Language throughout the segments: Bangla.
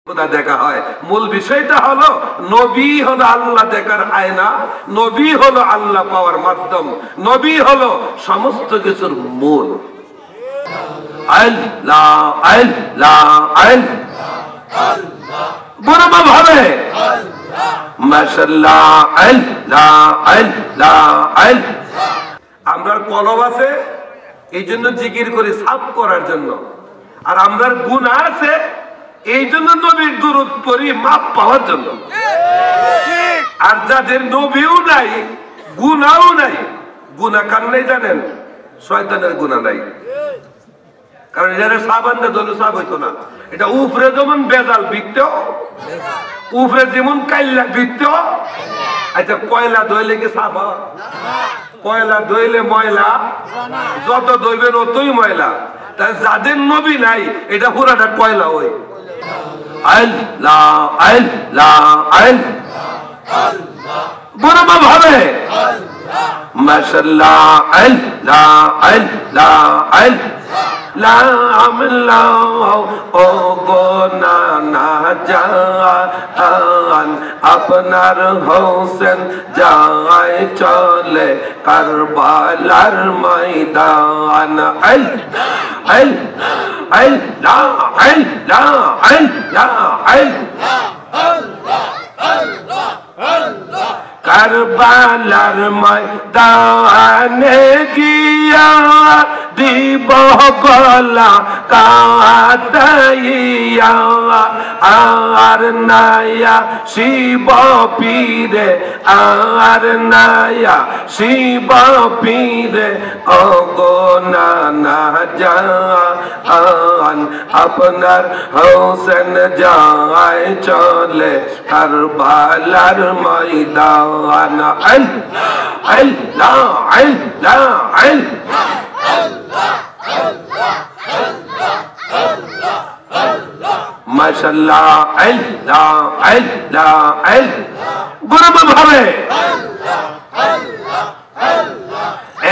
খোদা দেখা হয়। মূল বিষয়টা হলো নবী হলো আল্লাহ দেখার আয়না, নবী হলো আল্লাহ পাওয়ার মাধ্যম, নবী হলো সমস্ত কিছুর মূল। আল্লাহ আল্লাহ আল্লাহ বরাবর ভাবে মাশাআল্লাহ আল্লাহ আল্লাহ আল্লাহ। আমরা কলব আছে এই জন্য জিকির করি সাফ করার জন্য, আর আমরা গুনাহ আছে এই জন্য নবীর দুরূদ পড়ি মাপ পাওয়ার জন্য। আর যাদের নবীও নাই গুনাহও নাই, গুনাহ কার নাই জানেন? শয়তানের গুনাহ নাই। কারণ এরা সাবান না ধরলে সাব হইতো না। এটা উপরে যেমন বেজাল বিত্ত, উপরে যেমন কাইল্লা বিত্ত। আচ্ছা কয়লা ধইলে কি সাব হয়? কয়লা ধইলে ময়লা, যত ধইবেন অতই ময়লা। তাই যাদের নবী নাই এটা পুরাটা কয়লা হয়। আল্লাহ আল্লাহ আল্লাহ বরাবর ভাবে মাশাআল্লাহ আল্লাহ আল্লাহ আল্লাহ লা আমলাও ও গো নানা জান আপনার হোসেন যায় চলে কারবালার ময়দান। আল্লাহ আল্লাহ আল্লাহ আল্লাহ কারবালার ময়দানে গিয়া দিব গলা কাটাইয়া আর নায়া শিব পীরে, আর নায়া শিব পীরে ও গো নানা জান আপনার হোসেন যায় চলে কারবালার ময়দান। আল্লাহ আল্লাহ আল্লাহ মাশাআল্লাহ আল্লাহ আল্লাহ আল্লাহ বরাবর ভাবে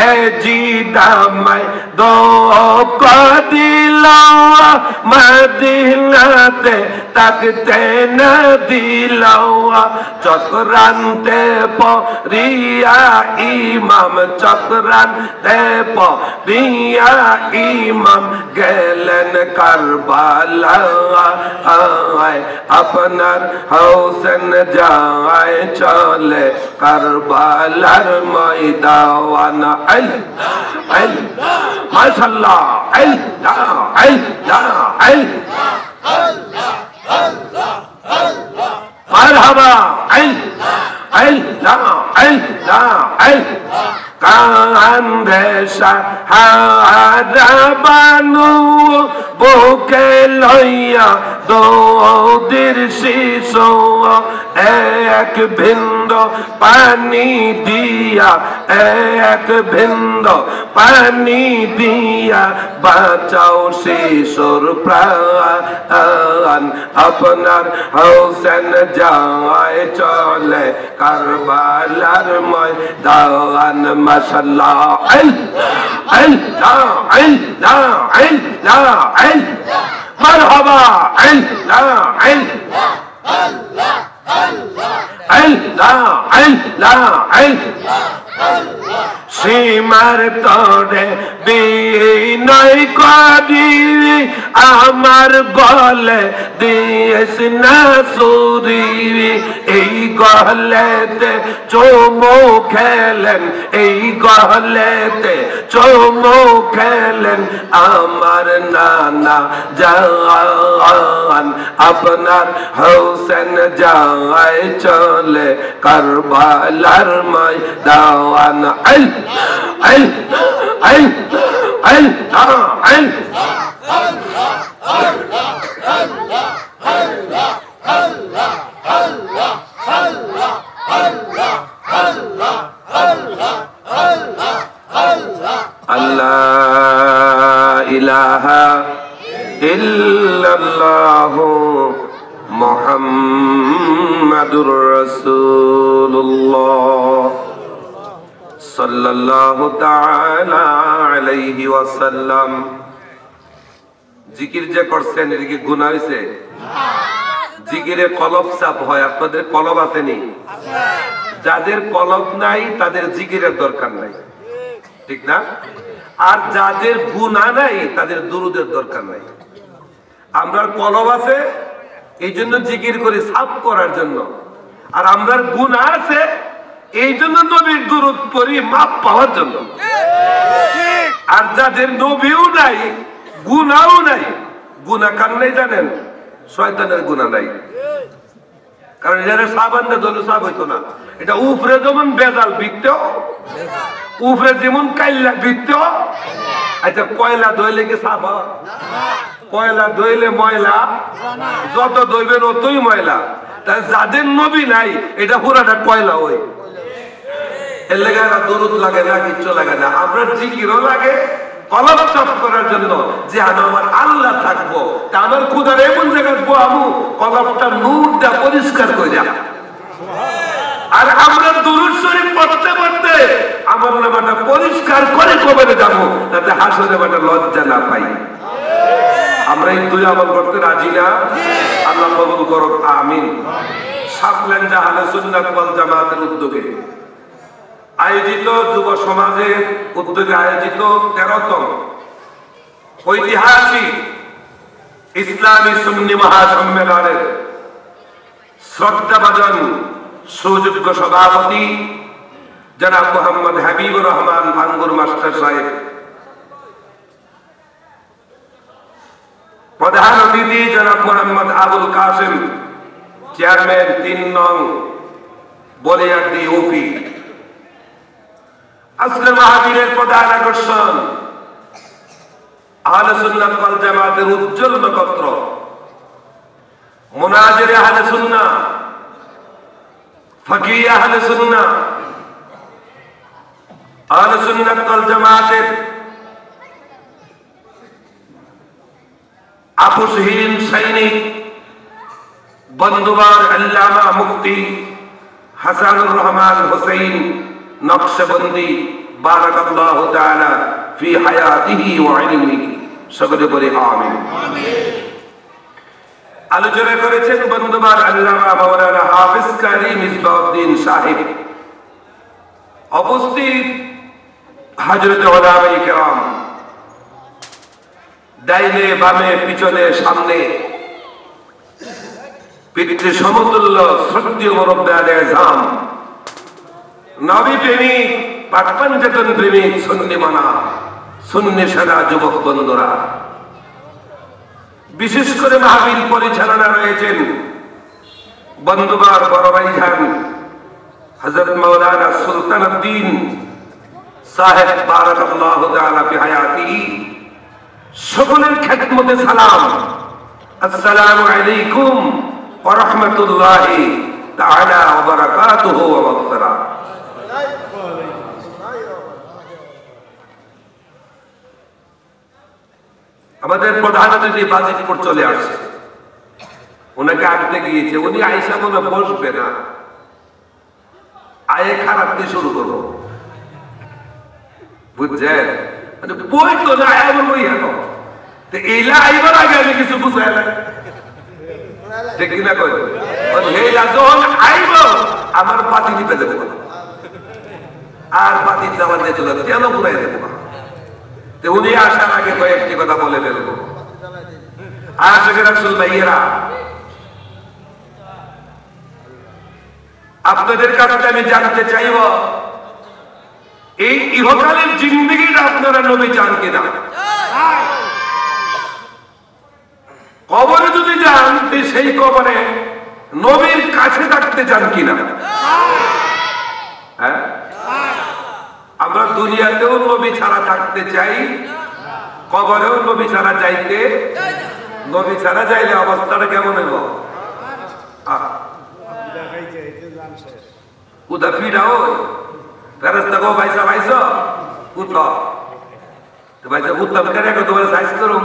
এ জিদামাই দো কদিল মদিনাতে তাকতে না দিল চক্রান্তে পরিয়া ইমাম, চক্রান্তে পরিয়া ইমাম গেলেন কারবালা আপনার হোসেন যায় চলে কারবালার ময়দান। মাশাআল্লাহ আল্লাহ আল্লাহ মারহাবা আল্লাহ আল্লাহ আল্লাহ কান্দে সাহারা বানু বুকে লইয়া দৌদির শিশু এক ভিন্দ পানি দিয়া, এক ভিন্দ পানি দিয়া বাঁচাও শিশুর প্রাণ আপনার হোসেন যায় চলে কারবালার ময়দান। মাশাআল্লাহ আল্লাহ আল্লাহ আল্লাহ আল্লাহ মারহাবা আল্লাহ আল্লাহ আল্লাহ আল্লাহ আল্লাহ সীমার তরে বিনয় করি আমার গলে দিয়েস না সুরি, এই গলেতে চুমু খেলেন, এই গলেতে চুমু খেলেন আমার নানা জান আপনার হোসেন যায় চলে কারবালার ময়দান। আল্লাহ ইলাহা ইল্লাল্লাহু মুহাম্মাদুর রাসূলুল্লাহ সাল্লাল্লাহু তাআলা আলাইহি ওয়াসাল্লাম। জিকির যে করছেন এর কি গুনাহ হইছে? জিকিরে কলব চাপ হয়, আপনাদের কলব আছে নি? যাদের কলব নাই তাদের জিকিরের দরকার নাই, ঠিক না? আর যাদের গুনাহ নাই তাদের দুরুদের দরকার নাই। আমরা কলব আছে এই জন্য জিকির করি সাফ করার জন্য, আর আমরা গুনাহ আছে এই জন্য নবীর দুরূদ পড়ি মাপ পাওয়ার জন্য। আর যাদের নবীও নাই গুনাহও নাই, গুনাহ কার নাই জানেন? শয়তানের গুনাহ নাই। কারণ এটা সাবান না ধরলে সাব হইতো না। এটা উপরে যেমন বেজাল বিকতে, উপরে যেমন কাইল্লা বিকতে, আচ্ছা কয়লা ধইলে কি সাব হয়? কয়লা ধইলে ময়লা, যত ধইবেন অতই ময়লা। তাই যাদের নবী নাই এটা পুরাটা কয়লা হয়। এর লেগে দরুদ লাগে না, কিচ্ছু লাগে না। আমরা জিকিরও লাগে কলব চাপ করার জন্য, যে আমার আল্লাহ থাকবো, তা আমার খুদার এমন জায়গায় বহাবো কলবটা নূরটা পরিষ্কার করে যা। আর আমরা দুরূদ শরীফ পড়তে পড়তে আমার নামটা পরিষ্কার করে কবরে যাবো, যাতে হাসরে মাঠে লজ্জা না পাই। আমরা এই দুই আমল করতে রাজি না? আল্লাহ কবুল করুক, আমিন। সাতল্যান্ড আহলে সুন্নাত ওয়াল জামাতের উদ্যোগে আয়োজিত, যুব সমাজের উদ্যোগে আয়োজিত 13তম ঐতিহাসিক ইসলামী সুন্নি মহাসম্মেলনের শ্রদ্ধাভাজন সুযোগ্য সভাপতি জনাব মোহাম্মদ হাবিবুর রহমান আঙ্গুর মাস্টার সাহেব, প্রধান অতিথি জনাব মোহাম্মদ আবুল কাসেম, চেয়ারম্যান 3 নং বলিয়ারদি ইউপি। আজকের মাহফিলের প্রধান আকর্ষণ আহলে সুন্নাত ওয়াল জামাতের উজ্জ্বল নক্ষত্র, মুনাজির আহলে সুন্নাহ, ফকিহ আহলে সুন্নাহ, আহলে সুন্নাত ওয়াল জামাতের আপোষহীন সৈনিক বন্ধুবার আল্লামা মুফতি হাসানুর রহমান হোসেন নকশবন্দি বারাকাল্লাহু তাআলা ফি হায়াতিহি ওয়া ইলমিহি, সকলে বলি আমিন। আলোচনা করেছেন বন্ধুবার আল্লামা মাওলানা হাফিজ কারি মিসবাউদ্দিন সাহেব। উপস্থিত হযরত উলামায়ে কেরাম, ডাইনে বামে পিছনে সামনে পিতৃ সমতুল্য শ্রদ্ধেয় মুরব্বি আলেজাম, নবী প্রেমিক, পাক পাঞ্জাতন প্রেমিক, সুন্নি মানা, সুন্নি সারা যুবক বন্ধুরা, বিশেষ করে মাহফিল পরিচালনা রয়েছেন বন্ধুবার বড় ভাইজান হযরত মাওলানা সুলতান উদ্দিন সাহেব বারাকাল্লাহু তাআলা ফি হায়াতিহি। সকলের খেদমতে সালাম, আসসালামু আলাইকুম ওয়া রাহমাতুল্লাহি তাআলা ওয়া বারাকাতুহু ওয়া মাগফিরাহ। আমাদের প্রধান অতিথি বাজিতপুর চলে আসছে, ওনাকে আনতে গিয়েছে। উনি আইসা মনে বসবে না, আয়ে খারাপ দিয়ে শুরু করবো, বুঝছেন? বই তো না এমন বই এখন এইলা আইবার আগে আমি কিছু বুঝাই না, ঠিক কিনা কই? এইলা যখন আইব আমার পাতি নিতে দেবো আর পাতি যাওয়ার যেতে কেন ঘুরাই দেবো না। উনি আসার আগে কয়েকটি কথা বলে ফেলবো। আশিক রাসূল ভাইয়েরা, আপনাদের কাছে আমি জানতে চাইব, এই ইহকালের জিন্দেগিটা আপনারা নবী চান কিনা? কবরে যদি যান সেই কবরে নবীর কাছে থাকতে চান কিনা? হ্যাঁ, আমরা দুনিয়াতেও নবী ছাড়া থাকতে চাই, কবরেও নবী ছাড়া যাইতে। নবী ছাড়া যাইলে অবস্থাটা কেমন হইব? উদা ফিরা ওই ফেরেশতা গো ভাইসা ভাইসা উঠ তো ভাইসা উঠতাম কেন এখন তোমার সাইজ করুম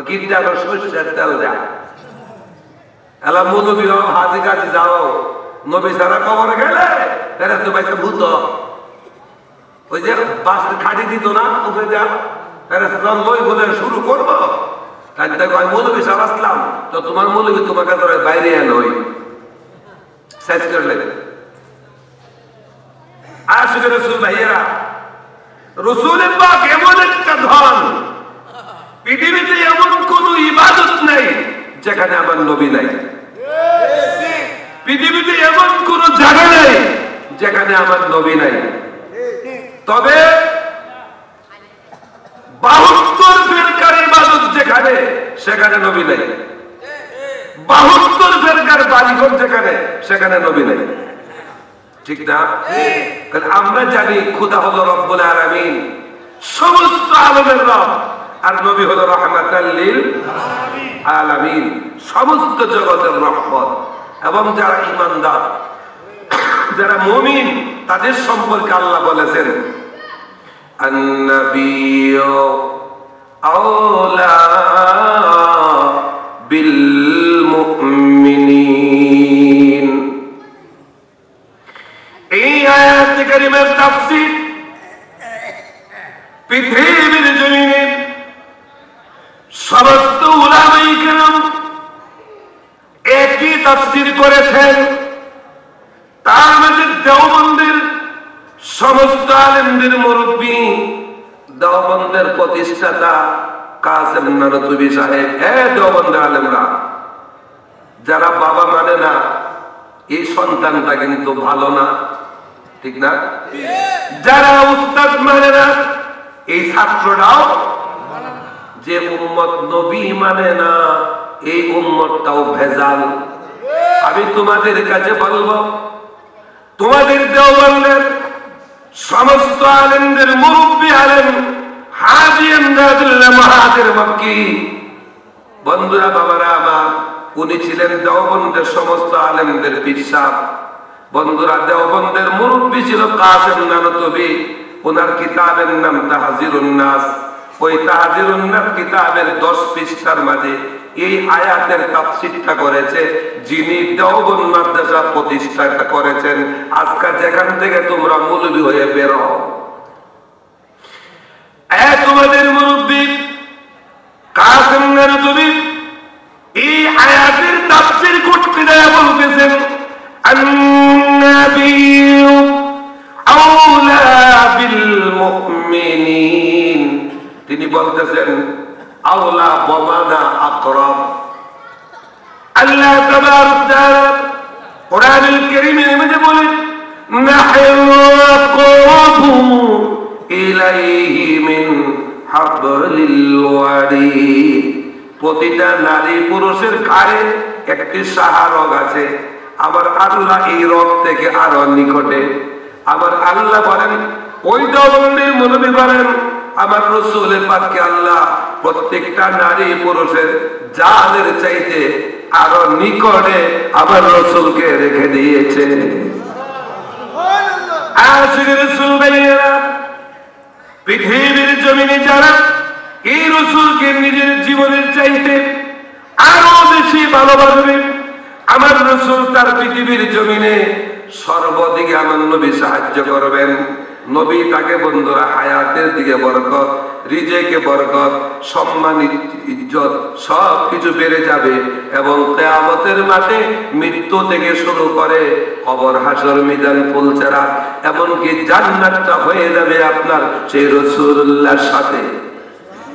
কিনটা আবার সরষের তেল দেয় এলা মৌলবী হাজি কাজে যাও। নবী ছাড়া কবরে গেলে ফেরেশতা ভাইসা ভূত ওই যে বাস খাটি দিত না উপরে দেয়া ফেরেশতা লই বলে শুরু করবো, তাই কয় মৌলবী সাহেব আসলাম, তো তোমার মৌলবী তোমার কাছে বাইরে এলো ওই শেষ করলে। আশিক রাসূল ভাইয়েরা, রাসূলের পাক এমন একটা ধন, পৃথিবীতে এমন কোন ইবাদত নাই যেখানে আমার নবী নাই। পৃথিবীতে এমন কোন জায়গা নাই যেখানে আমার নবী নাই। তবে 72 ফেরকার ইবাদত যেখানে, সেখানে নবী নাই। 72 ফেরকার বাড়িঘর যেখানে, সেখানে নবী নাই। ঠিক না? আমরা জানি খোদা হলো রব্বুল আলামিন, সমস্ত আলমের রব, আর নবী হলো রাহমাতাল লিল আলামিন, সমস্ত জগতের রহমত। এবং যারা ঈমানদার, যারা মুমিন, তাদের সম্পর্কে আল্লাহ বলেছেন আন-নাবিয়্যু আওলা বিল মুমিনিন। এই আয়াত কারিমার তাফসীর পৃথিবীর জমিনে সমস্ত উলামায়ে কেরাম একই তাফসীর করেছেন। তার মধ্যে দেওবন্দের সমস্ত আলেমদের মুরব্বী, দেওবন্দের প্রতিষ্ঠাতা কাসেম নানতুবি সাহেব, দেওবন্দের আলেমরা, যারা বাবা মানে না, এই সন্তানটা কিন্তু ভালো না, ঠিক না? যারা উস্তাদ মানে না, এই ছাত্রটাও, যে উম্মত নবী মানে না, এই উম্মতটাও ভেজাল। আমি তোমাদের কাছে বলবো, তোমাদের দেওবন্দের সমস্ত আলেমদের মুরব্বী আলেম হাজী ইমদাদুল্লাহ মাহাদির মক্কি, বন্ধুরা, বাবারা আমার, উনি ছিলেন দেওবন্দের সমস্ত আলেমদের পীর সাহেব। বন্ধুরা, দেওবন্দের মুরব্বী ছিল কাসেম নানতুবি। ওনার কিতাবের নাম তাহজিরুন নাস। ওই তাহজিরুন নাস কিতাবের 10 পৃষ্ঠার মাঝে এই আয়াতের তাফসীরটা করেছে যিনি দেওবন্দ মাদ্রাসা প্রতিষ্ঠা করেছেন। আজকে যেখান থেকে তোমরা মৌলবী হয়ে বের হও, তোমাদের মুরব্বী কাসেম নানতুবি এই আয়াতের তাফসীর করতে দেয়া বলতেছেন আন-নাবিয়্যু আওলা বিল মুমিনিন। তিনি বলতেছেন আওলা বমানা আকরাম। আল্লাহ তাবারক তাআলা কোরআনুল কারীমের মধ্যে বলেন নাহনু আকরাবু ইলাইহি মিন হাবলিল ওয়ারিদ। প্রতিটা নারী পুরুষের ঘাড়ে একটি সাহা রগ আছে। আমার আল্লাহ এই রগ থেকে আরো নিকটে। আমার আল্লাহ বলেন, ওই দেওবন্দের মুরব্বী বলেন, আমার রাসূলের পাককে আল্লাহ প্রত্যেকটা নারী পুরুষের জানের চাইতে আরো নিকটে আমার রাসূলকে রেখে দিয়েছে। আশিক রাসূল ভাইয়েরা, পৃথিবীর জমিনে যারা এই রাসূলকে নিজের জীবনের চাইতে আরো বেশি ভালোবাসবে, আমার রাসূল তার পৃথিবীর জমিনে সর্বদিকে আমার নবী সাহায্য করবেন। নবী তাকে, বন্ধুরা, হায়াতের দিকে বরকত, রিজেকে বরকত, সম্মান, ইজ্জত সবকিছু বেড়ে যাবে। এবং কিয়ামতের মাঠে মৃত্যু থেকে শুরু করে কবর, হাসর, মিজান, ফুলচেরা, এমনকি জান্নাতটা হয়ে যাবে আপনার সেই রাসূলুল্লাহর সাথে।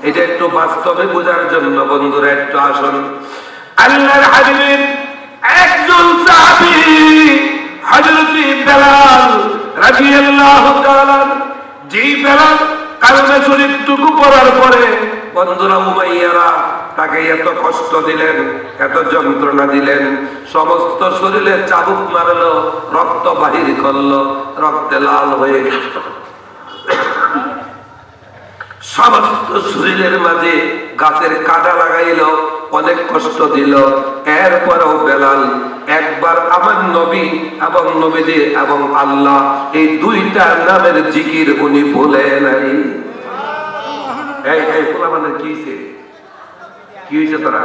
এটা একটু বাস্তবে বোঝার জন্য বন্ধুরা একটু আসুন। আল্লাহর হাবিবের একজন সাহাবী হযরত বেলাল রাদিয়াল্লাহু তাআলা, যেই বেলাল কালেমা শরীফটুকু পড়ার পরে বন্ধুরা উমাইয়ারা তাকে এত কষ্ট দিলেন, এত যন্ত্রণা দিলেন, সমস্ত শরীরে চাবুক মারলো, রক্ত বাহির করলো, রক্তে লাল হয়ে গেল, সমস্ত শরীরের মাঝে গাছের কাঁটা লাগাইল, অনেক কষ্ট দিল। এরপরেও বেলাল একবার আমার নবী এবং নবীজি এবং আল্লাহ এই দুইটা নামের জিকির উনি ভুলে নাই। এই পোলা মানে কি হয়েছে? কি হয়েছে তোরা?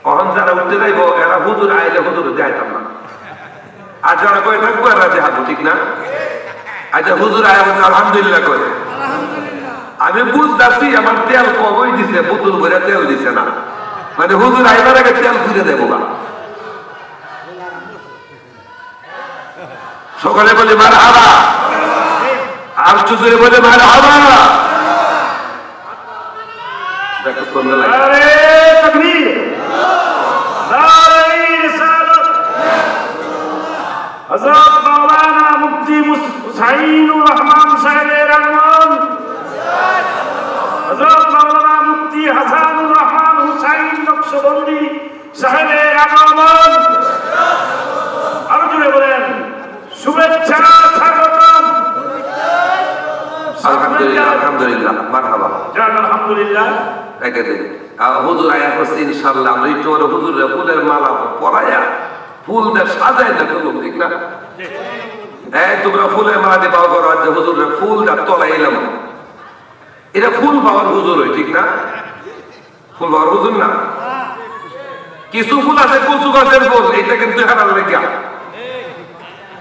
অহন যারা উঠতে যাইব এরা হুজুর আইলে হুজুর যাইতাম না, আর যারা কয়ে থাকবো এরা যাবো, ঠিক না? আচ্ছা, হুজুর আয়া বলছে আলহামদুলিল্লাহ করে, আমি বুঝতেছি আমার তেল কমই দিছে, বোতল ভরে তেল দিছে না, মানে হুজুর আইবার আগে তেল খুঁজে দেবো না। সকালে বলে মার হাবা, আর চুজুরে বলে মার হাবা। হযরত মাওলানা মুফতি হুসাইনুর রহমান সাহেবের আগমন, হযরত মাওলানা মুফতি হাসানুর রহমান হুসাইন নকশবন্দি সাহেবের আগমন। আরো জোরে বলেন শুভেচ্ছা, স্বাগতম। আলহামদুলিল্লাহ, আলহামদুলিল্লাহ, মারহাবা। জান আলহামদুলিল্লাহ। হুজুর আয়া হচ্ছে ইনশাআল্লাহ। আমরা একটু হুজুরের ফুলের মালা পরাইয়া ফুল দিয়ে সাজাই না করলাম, ঠিক না? তোমরা ফুলের মালা দিয়ে পাওয়া করো, যে হুজুরের ফুলটা তলা এলাম, এটা ফুল পাওয়ার হুজুর হয়, ঠিক না? ফুল পাওয়ার হুজুর না। কিছু ফুল আছে কচু গাছের ফুল, এটা কিন্তু হেরার লেগা,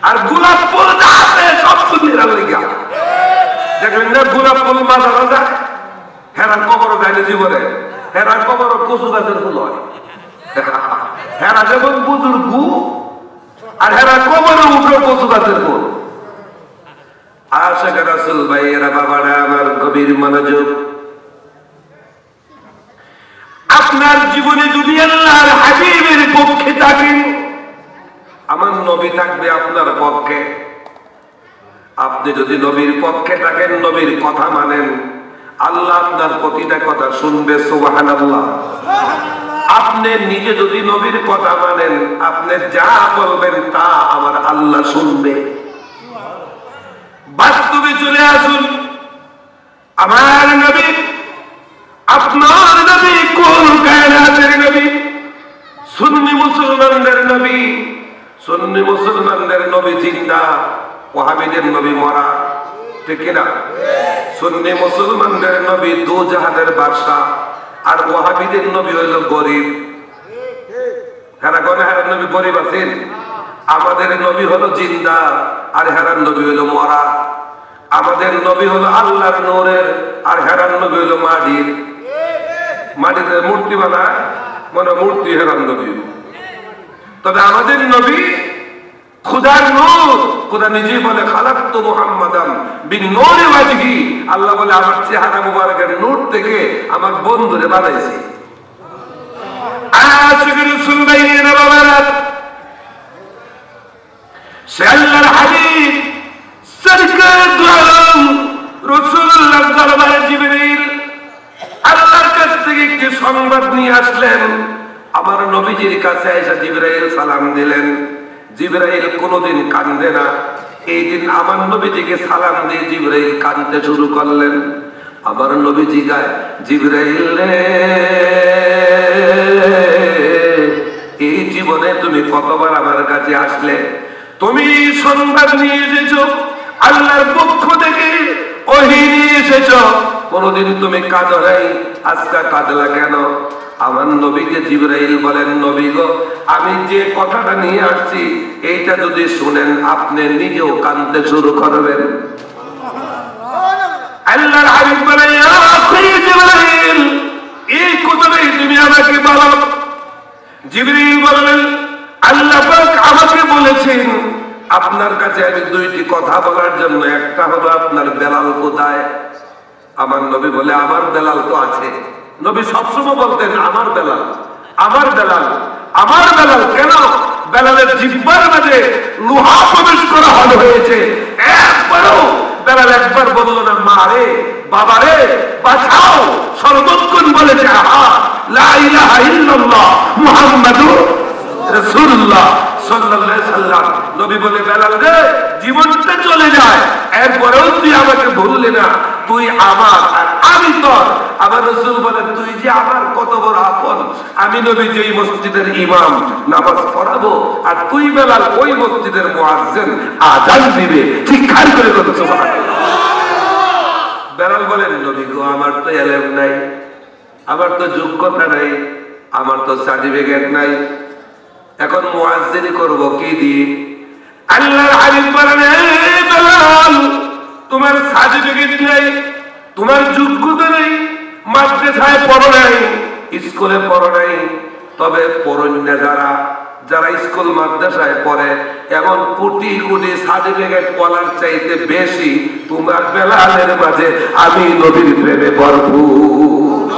আর গোলাপ ফুল আছে সব ফুল হেরার লেগা। দেখলেন না গোলাপ ফুল মাথা রাজা হেরার কবরও যায়নি জীবনে, হেরার কবরও কচু গাছের ফুল হয়। হেরা যেমন বুজুর্গ আর হেরা কবরের উপরে কচু গাছের ফুল। আশিক রাসূল ভাইয়েরা, বাবারা আমার, গভীর মনোযোগ। আপনার জীবনে যদি আল্লাহর হাবিবের পক্ষে থাকেন, আমার নবী থাকবে আপনার পক্ষে। আপনি যদি নবীর পক্ষে থাকেন, নবীর কথা মানেন, আল্লাহ আপনার প্রতিটা কথা শুনবে। সুবহানাল্লাহ। আপনি নিজে যদি নবীর কথা মানেন, আপনি যা বলবেন তা আমার আল্লাহ শুনবে। বাস্তবে চলে আসুন, আমার নবী, আপনার নবী কোন কায়নাতের নবী? সুন্নি মুসলমানদের নবী। সুন্নি মুসলমানদের নবী জিন্দা, ওয়াহাবিদের নবী মরা, ঠিক কিনা? সুন্নি মুসলমানদের নবী দু জাহানের বাদশা, আর ওয়াহাবিদের নবী হইল গরিব। হেরার নবী গরিব আছেন, আমাদের নবী হলো জিন্দা, আর হেরার নবী হইল মরা। আমাদের নবী হলো আল্লাহর নূরের, আর হেরার নবী হইল মাটির। মাটিতে মূর্তি বানায়, মানে মূর্তি হেরার নবী। তবে আমাদের নবী খুদার নূর। খুদা নিজেই বলে খালাকতু মুহাম্মাদান বিন নূরি ওয়াজহি। আল্লাহ বলে আমার চেহারা মুবারকের নূর থেকে আমার বন্ধুরে বানাইছি। আশিক রাসূল ভাইয়েরা, বাবারা, সে আল্লাহর হাবিব সরকার দু আলম রাসূলুল্লাহ দরবারে জিবরাইল আল্লাহর কাছ থেকে একটি সংবাদ নিয়ে আসলেন। আমার নবীজির কাছে এসে জিবরাইল সালাম দিলেন। জিবরাইল কোনদিন কান্দে না, এই দিন আমার নবীজিকে সালাম দিয়ে জিবরাইল কাঁদতে শুরু করলেন। আমার নবীজি গায়, জিবরাইল রে, এই জীবনে তুমি কতবার আমার কাছে আসলে? তুমি সংবাদ নিয়ে এসেছো, আল্লাহর পক্ষ থেকে ওহী নিয়ে এসেছো, কোনদিন তুমি কাঁদো নাই, আজকে কাঁদলা কেন? আমার নবীকে জিবরাইল বলেন, নবী গো, আমি যে কথাটা নিয়ে আসছি এইটা যদি শুনেন আপনি নিজেও কাঁদতে শুরু করবেন। আল্লাহর হাবিব বলেন, ইয়া আখি জিবরাইল, এই কথাটাই তুমি আমাকে বলো। জিবরাইল বলেন, আল্লাহ পাক আমাকে বলেছেন আপনার কাছে আমি দুইটি কথা বলার জন্য। একটা হলো আপনার বেলাল কোথায়? আমার নবী বলে, আমার বেলাল তো আছে। নবী সবসময় বলতেন আমার বেলাল, আমার বেলাল, আমার বেলাল। কেন? বেলালের জিহ্বার মাঝে লোহা প্রবেশ করা হয়েছে, একবারও বেলাল একবার বলল না মা রে, বাবা রে, বাঁচাও। সর্বক্ষণ বলেছে আহা লা ইলাহা ইল্লাল্লাহ মুহাম্মাদুর রাসূলুল্লাহ সাল্লাল্লাহু আলাইহি সাল্লাম। নবী বলে, বেলাল রে, জীবনটা চলে যায়, এরপরেও তুই আমাকে ভুললি না, তুই আমার আর আমি তোর। আমার রাসূল বলেন, তুই যে আমার কত বড় আপন। আমি নবী যেই মসজিদের ইমাম নামাজ পড়াবো, আর তুই বেলাল ওই মসজিদের মুয়াজ্জিন আযান দিবে। ঠিক খালি করে বলো সুবহানাল্লাহ। বেলাল বলেন, নবী গো, আমার তো ইলম নাই, আমার তো যোগ্যতা নাই, আমার তো সার্টিফিকেট নাই, এখন মুয়াজ্জিন করব কি দিয়ে? আল্লাহর হাবিব বলেন, বেলাল, তোমার সার্টিফিকেট নাই, তোমার যোগ্যতা নেই, মাদ্রাসায় পড়ো নাই, স্কুলে পড়ো নাই, তবে পড়ন্যা যারা স্কুল মাদ্রাসায় পড়ে এমন কোটি কোটি সার্টিফিকেট পড়ার চাইতে বেশি তোমার বেলালের মাঝে আমি নবীর প্রেমে ভরপুর।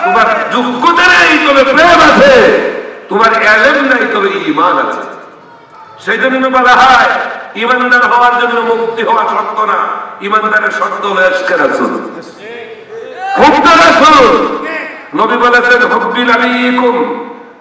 তোমার যোগ্যতা নেই তবে প্রেম আছে, তোমার এলেম নাই তবে ঈমান আছে। সেই জন্য বলা হয় ঈমানদার হওয়ার জন্য মুক্তি হওয়া শর্ত না, ঈমানদারের শর্ত হলো ইশকে রাসূল। হুব্বে রাসূল, নবী বলেছেন হুব্বি নবিয়িকুম,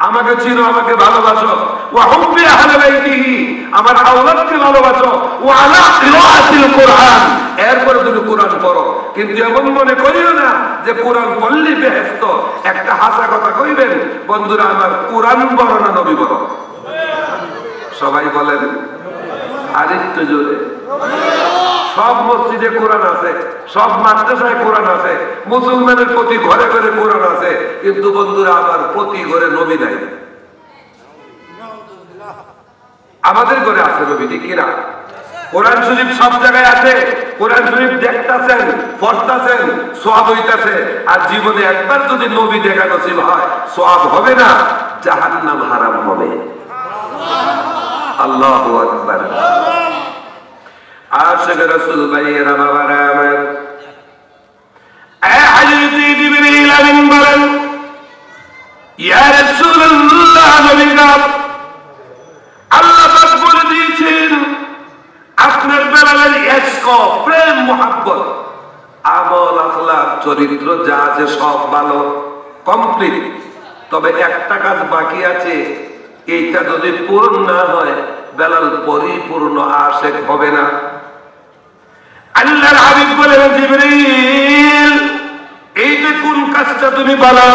আমাকে চিনো, আমাকে ভালোবাসো, ওয়া হুব্বি আহলি বাইতিহি, আমার আওলাদকে ভালোবাসো, ওয়া আলা কিরাআতিল কুরআন, এরপরে তুমি কোরআন পড়ো। কিন্তু এমন মনে করিও না যে কোরআন পড়লেই বেহেশত। একটা হাসা কথা কইবেন, বন্ধুরা আমার, কোরআন বড় না নবী বড়? সবাই বলেন আরেকটু জোরে। সব মসজিদে কোরআন আছে, সব মাদ্রাসায় কোরআন আছে, মুসলমানের প্রতি ঘরে ঘরে কোরআন আছে, কিন্তু বন্ধুরা আমার প্রতি ঘরে নবী নাই। আমাদের ঘরে আছে নবী, ঠিক কিনা? কোরআন শরীফ সব জায়গায় আছে, কোরআন শরীফ দেখতাছেন, পড়তাছেন, সওয়াব হইতাছে। আর জীবনে একবার যদি নবী দেখা নসিব হয়, সওয়াব হবে না, জাহান্নাম হারাম হবে। আল্লাহু আকবার। আশিক রাসূল ভাইয়েরা, বাবারা আমার, হযরত জিবরীল আমিন বলেন, ইয়া রাসূলুল্লাহ, নবীরা আল্লাহ পাক বলে দিয়েছেন আপনার বেলালের ইশক, প্রেম, মুহাব্বত, আমল, আখলাক, চরিত্র যা আছে সব ভালো, কমপ্লিট। তবে একটা কাজ বাকি আছে, এইটা যদি পূরণ না হয় বেলাল পরিপূর্ণ আশিক হবে না। আল্লাহর হাবিব বলেন, জিবরীল এইটা কোন কাজটা তুমি বলো?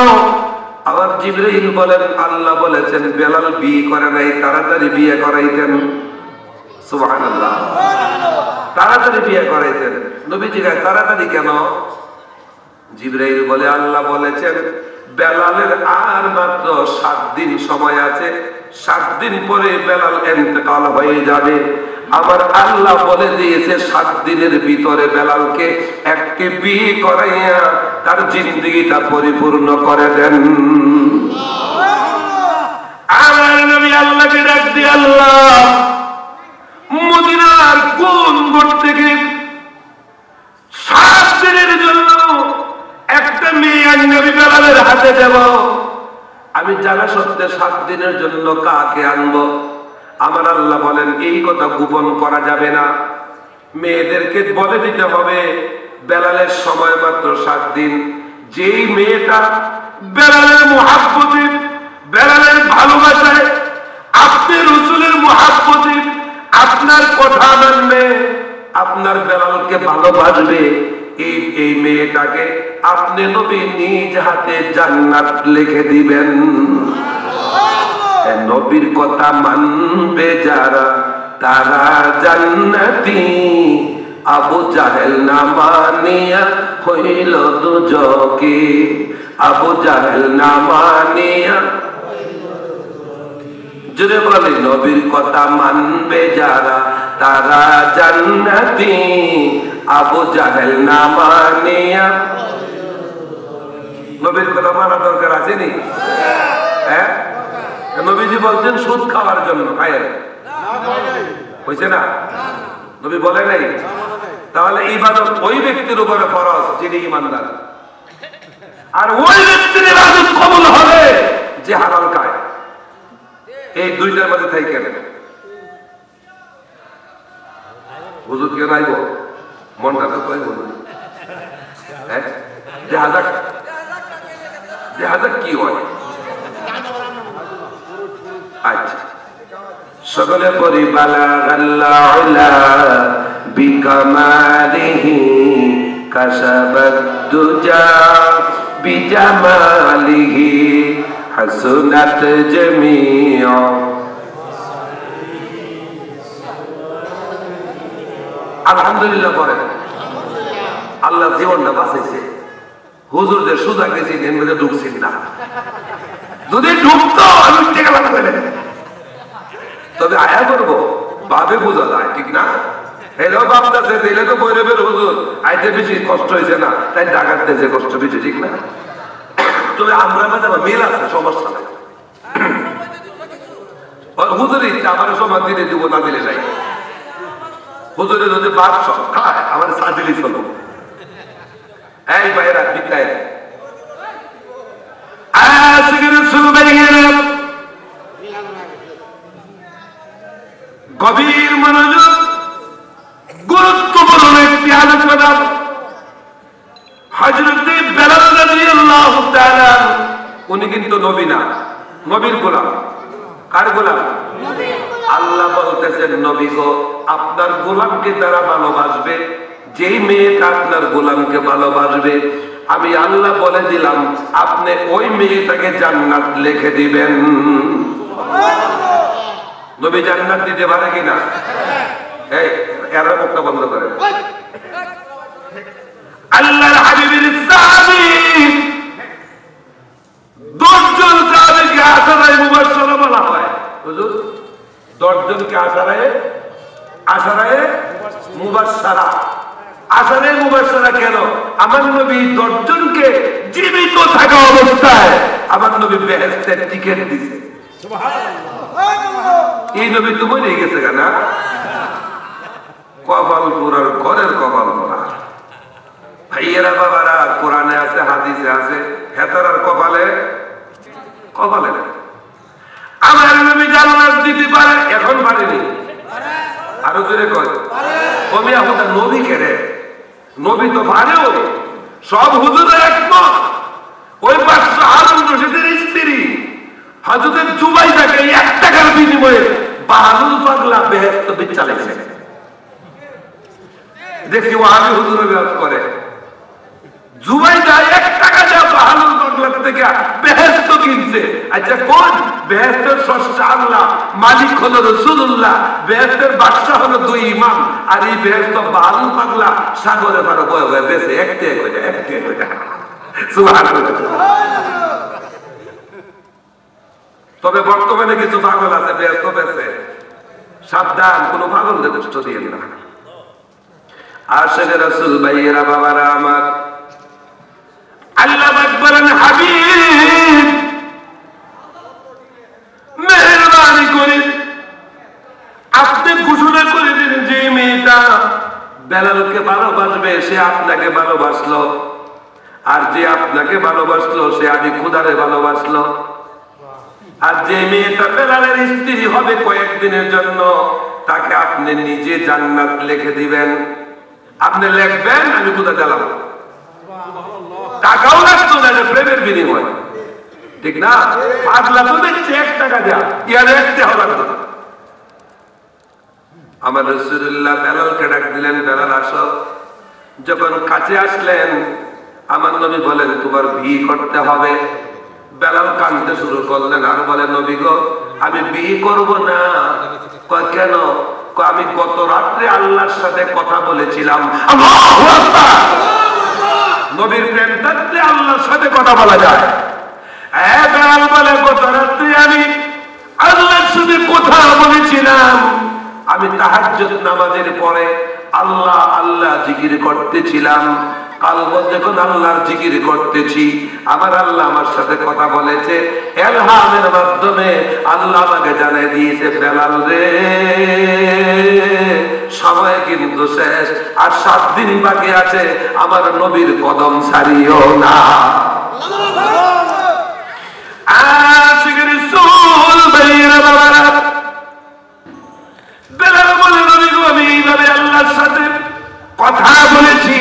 আবার জিবরীল বলেন, আল্লাহ বলেছেন বেলাল বিয়ে করে নাই, তাড়াতাড়ি বিয়ে করাইতেন। সুবহানাল্লাহ, তাড়াতাড়ি বিয়ে করাইতেন। নবীজি কয় তাড়াতাড়ি কেন? জিবরীল বলে, আল্লাহ বলেছেন বেলালের আর মাত্র 7 দিন সময় আছে, 7 দিন পরে বেলাল ইন্তেকাল হয়ে যাবে। আমার আল্লাহ বলে দিয়েছে 7 দিনের ভিতরে বেলালকে একটি বিয়ে করাইয়া তার জিন্দেগিটা পরিপূর্ণ করে দেন। আমার নবী আল্লাহকে ডাক দিয়ে, আল্লাহ মদিনার কোন ঘর থেকে 7 দিনের জন্য একটা মেয়ে নবী বেলালের হাতে দেব, আমি জানা সত্ত্বে 7 দিনের জন্য কাকে আনবো? আমার আল্লাহ বলেন এই কথা গোপন করা যাবে না, মেয়েদেরকে বলে দিতে হবে বেলালের সময় মাত্র 7 দিন। যেই মেয়েটা বেলালের মুহাব্বতে, বেলালের ভালোবাসায়, আপনি রাসূলের মুহাব্বতে আপনার কথা মানবে, আপনার বেলালকে ভালোবাসবে, এই মেয়েটাকে আপনি নবী নিজ হাতে জান্নাত লিখে দিবেন। নবীর কথা মানবে যারা তারা জান্নাতি, আবু জাহেল না মানিয়া হইল দুজকে, আবু জাহেল না মানিয়া। জোরে বলে, নবীর কথা মানবে যারা তারা জান্নাতি, আবু জাহেল না মানিয়া। নবীর কথা মানা দরকার আছে নি? হ্যাঁ, নবীজি বলছেন সুদ খাওয়ার জন্য খায়ের হয়েছে না, নবী বলে নাই। তাহলে ইবাদত ওই ব্যক্তির উপরে ফরজ যিনি ঈমানদার, আর ওই ব্যক্তির ইবাদত কবুল হবে যে হালাল খায়। এই দুইটার মধ্যে থেকে হুজুর কে নাইব মনটা তো কই বলুন, হ্যাঁ, যে হাজার কি হয়। আচ্ছা, সকলে পড়ি বালাগাল্লাহুলা বিকামালিহি কাশাবাদ দুজা বিজামালিহি হাসনাত জামিউ। আলহামদুলিল্লাহ পড়েন। আল্লাহ জীবনটা বাঁচাইছে। হুজুরদের সুজা গেছি নেমে ঢুকছেন না, যদি ঢুকতো আমি টেকা লাগবে। তবে আয়া করবো ভাবে বোঝা যায়, ঠিক না? হেলো ভাবতেছে দিলে তো বৈরবের হুজুর আইতে বেশি কষ্ট হয়েছে না, তাই ডাকাত দিয়েছে কষ্ট বেশি, ঠিক না? তবে আমরা মাঝে মিল আছে, সমস্যা নাই। হুজুর ইচ্ছা আমার সমাজ দিলে দিব, না দিলে যাই। হুজুরে যদি বাদ সব খায় আমার সাজিলি চলো। এই ভাইয়েরা বিদ্যায় গভীর মনোযোগ, গুরুত্বপূর্ণ একটি আলোচনা। হযরত বেলাল রাদিয়াল্লাহু তাআলা উনি কিন্তু নবী না, নবীর গোলাম। কার গোলাম? আল্লাহ বলতেছেন নবী গো, আপনার গোলামকে তারা ভালোবাসবে, যেই মেয়েটা আপনার গোলামকে ভালোবাসবে আমি আল্লাহ বলে দিলাম আপনি ওই মেয়েটাকে জান্নাত লিখে দিবেন। নবী জান্নাত দিতে পারে কিনা? এই এরা মুখটা বন্ধ করে। আল্লাহর হাবিবের সাহাবী 10 জন সাহাবীকে আশারায়ে মুবাশশারা বলা হয়। হুজুর 10 জনকে আশারায়ে মুবাশশারা। আশারায়ে মুবাশশারা কেন? আমার নবী 10 জনকে জীবিত থাকা অবস্থায় আমার নবী বেহেশতের টিকেট দিয়েছে। সুবহানাল্লাহ। এই নবী তো মরে গেছে না? কপাল পুরার ঘরের কপাল পুরা। ভাইয়েরা বাবারা, কোরআনে আছে হাদিসে আছে, হেতারার কপালে আমার নবী জান্নাত দিতে পারে, এখন পারেনি। আরো জোরে কয় কবি আমাদের নবী কেড়ে, নবী তো পারেও। সব হুজুরের একমত। ওই বাদশা হারুন রশিদের স্ত্রী হযরত জুবাইদাকে 1 টাকার বিনিময়ে 52 পাগলা বেহেশত বিচালাইছে। দেখি ওয়াহাবি হুজুরের কাজ করে। জুবাইদা 1 টাকা দিয়ে 52 পাগলা থেকে বেহেশত কিনছে। আচ্ছা কোন বেহেশতের স্রষ্টা আল্লাহ, মালিক হলো রাসূলুল্লাহ, বেহেশতের বাদশা হলো 2 ইমাম, আর এই বেহেশত 52 পাগলা সাগরে পারে বয়ে বয়ে বেঁচে একটে করে সুবহানাল্লাহ। তবে বর্তমানে কিছু পাগল আছে বেহেশত বেঁচে, সাবধান, কোনো পাগলদের কষ্ট দিয়েন না। আশিকে রাসূল ভাইয়েরা বাবারা আমার, আল্লাহ আকবরের হাবিব মেহেরবানি করে আপনি ঘোষণা করে দিন যে মেয়েটা বেলালকে ভালোবাসবে সে আপনাকে ভালোবাসলো, আর যে আপনাকে ভালোবাসলো সে আমি খোদারে ভালোবাসলো। আর যে মেয়েটা বেলালের স্ত্রী হবে কয়েকদিনের জন্য তাকে আপনি নিজে জান্নাত লিখে দিবেন। আপনি লিখবেন, আমি খোদা চালাবো, টাকাও লাগতো না, প্রেমের বিনিময়, ঠিক না? পাগলা তো দেখছে 1 টাকা দেয়া, ইয়ার 1 টাকা লাগতো না। আমার রাসূলুল্লাহ বেলালকে ডাক দিলেন, বেলাল আসো। যখন কাছে আসলেন আমার নবী বলেন তোমার বিয়ে করতে হবে। বেলাল কাঁদতে শুরু করলেন আর বলে নবী গো আমি বিয়ে করব না। কয় কেন? আমি গত রাত্রে আল্লাহর সাথে কথা বলেছিলাম। আল্লাহু আকবার। নবীর প্রেম থাকতে আল্লাহর সাথে কথা বলা যায়। বেলাল বলে গত রাত্রে আমি আল্লাহর সাথে কথা বলেছিলাম। আমি তাহাজ্জুদ নামাজের পরে আল্লাহ আল্লাহ জিকির করতেছিলাম। কালব যখন আল্লাহর জিকির করতেছি আমার আল্লাহ আমার সাথে কথা বলেছে। ইলহামের মাধ্যমে আল্লাহ আমাকে জানিয়ে দিয়েছে বেলাল রে সময় কিন্তু শেষ, আর 7 দিন বাকি আছে, আমার নবীর কদম ছাড়িও না। আশিকে রাসূল ভাইরা বাবারা, বেলাল বলে নবী গো আমি এইভাবে আল্লাহর সাথে কথা বলেছি,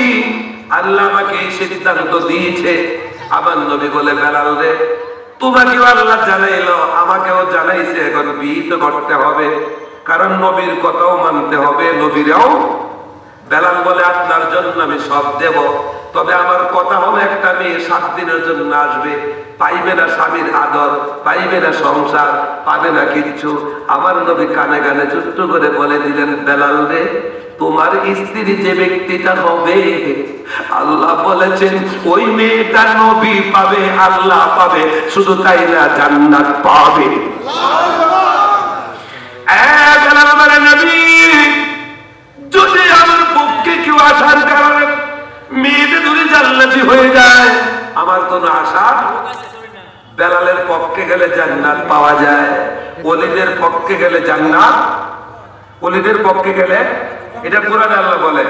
আল্লাহ আমাকে এই সিদ্ধান্ত দিয়েছে। আমার নবী বলে বেলাল রে তোমাকেও আল্লাহ জানাইলো, আমাকেও জানাইছে, এখন বিয়ে তো করতে হবে, কারণ নবীর কথাও মানতে হবে, নবীরাও। বেলাল বলে আপনার জন্য আমি সব দেব, তবে আমার কথা হলো একটা মেয়ে 7 দিনের জন্য আসবে, পাইবে না স্বামীর আদর, পাইবে না সংসার, পাবে না কিচ্ছু। আমার নবী কানে কানে ছোট্ট করে বলে দিলেন বেলাল রে তোমার স্ত্রী যে ব্যক্তিটা হবে আল্লাহ বলেছেন ওই মেয়েটা নবী পাবে, আল্লাহ পাবে, শুধু তাই না জান্নাত পাবে। বেলাল বলে নবী যদি কেউ আসার কারণে মেয়েদের যদি জান্নাতি হয়ে যায়, আমার কোন আশা? বেলালের পক্ষে গেলে জান্নাত পাওয়া যায়, ওলিদের পক্ষে গেলে জান্নাত, ওলিদের পক্ষে গেলে, এটা কোরআনে আল্লাহ বলে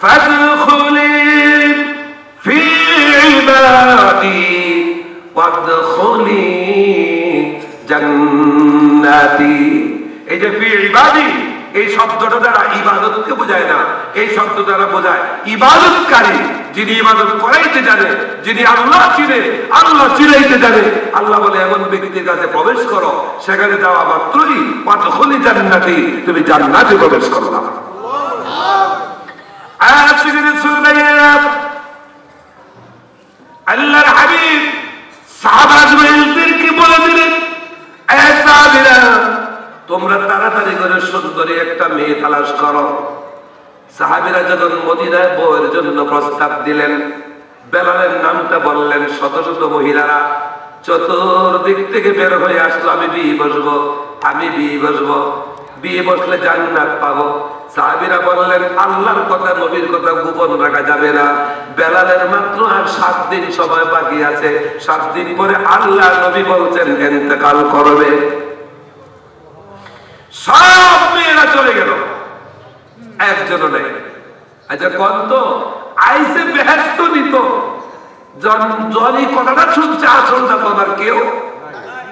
ফাদখুলি ফি ইবাদি ওয়াদখুলি জান্নাতি। এই যে ফি ইবাদি, এই শব্দটা দ্বারা ইবাদতকে বোঝায় না, এই শব্দ দ্বারা বোঝায় ইবাদতকারী, যিনি ইবাদত করাইতে জানে, যিনি আল্লাহ চিনে, আল্লাহ চিনাইতে জানে। আল্লাহ বলে এমন ব্যক্তির কাছে প্রবেশ করো, সেখানে যাওয়া মাত্রই ওয়াদখুলি জান্নাতি, তুমি জান্নাতে প্রবেশ করো না। আল্লাহর হাবিব সাহাবাদেরকে বলে দিলেন, এ সাহাবীরা, তোমরা তাড়াতাড়ি করে সুন্দরী একটা মেয়ে তালাশ করো। সাহাবীরা যখন মদিনায় বউয়ের জন্য প্রস্তাব দিলেন, বেলালের নামটা বললেন, শত শত মহিলারা চতুর্দিক থেকে বের হয়ে আসলো, আমি বিয়ে বসবো, আমি বিয়ে বসবো, বিয়ে বসলে জান্নাত পাবো। সাহাবীরা বললেন, আল্লাহর কথা নবীর কথা গোপন রাখা যাবে না। বেলালের মাত্র আর 7 দিন সময় বাকি আছে, 7 দিন পরে আল্লাহ নবী বলছেন ইন্তেকাল করবে। সব মেয়েরা চলে গেল, একজনও নেই। আচ্ছা কোন তো আইসে বেহেশত নিত, জনি কথাটা শুনছে, আসলটা তোমার কেউ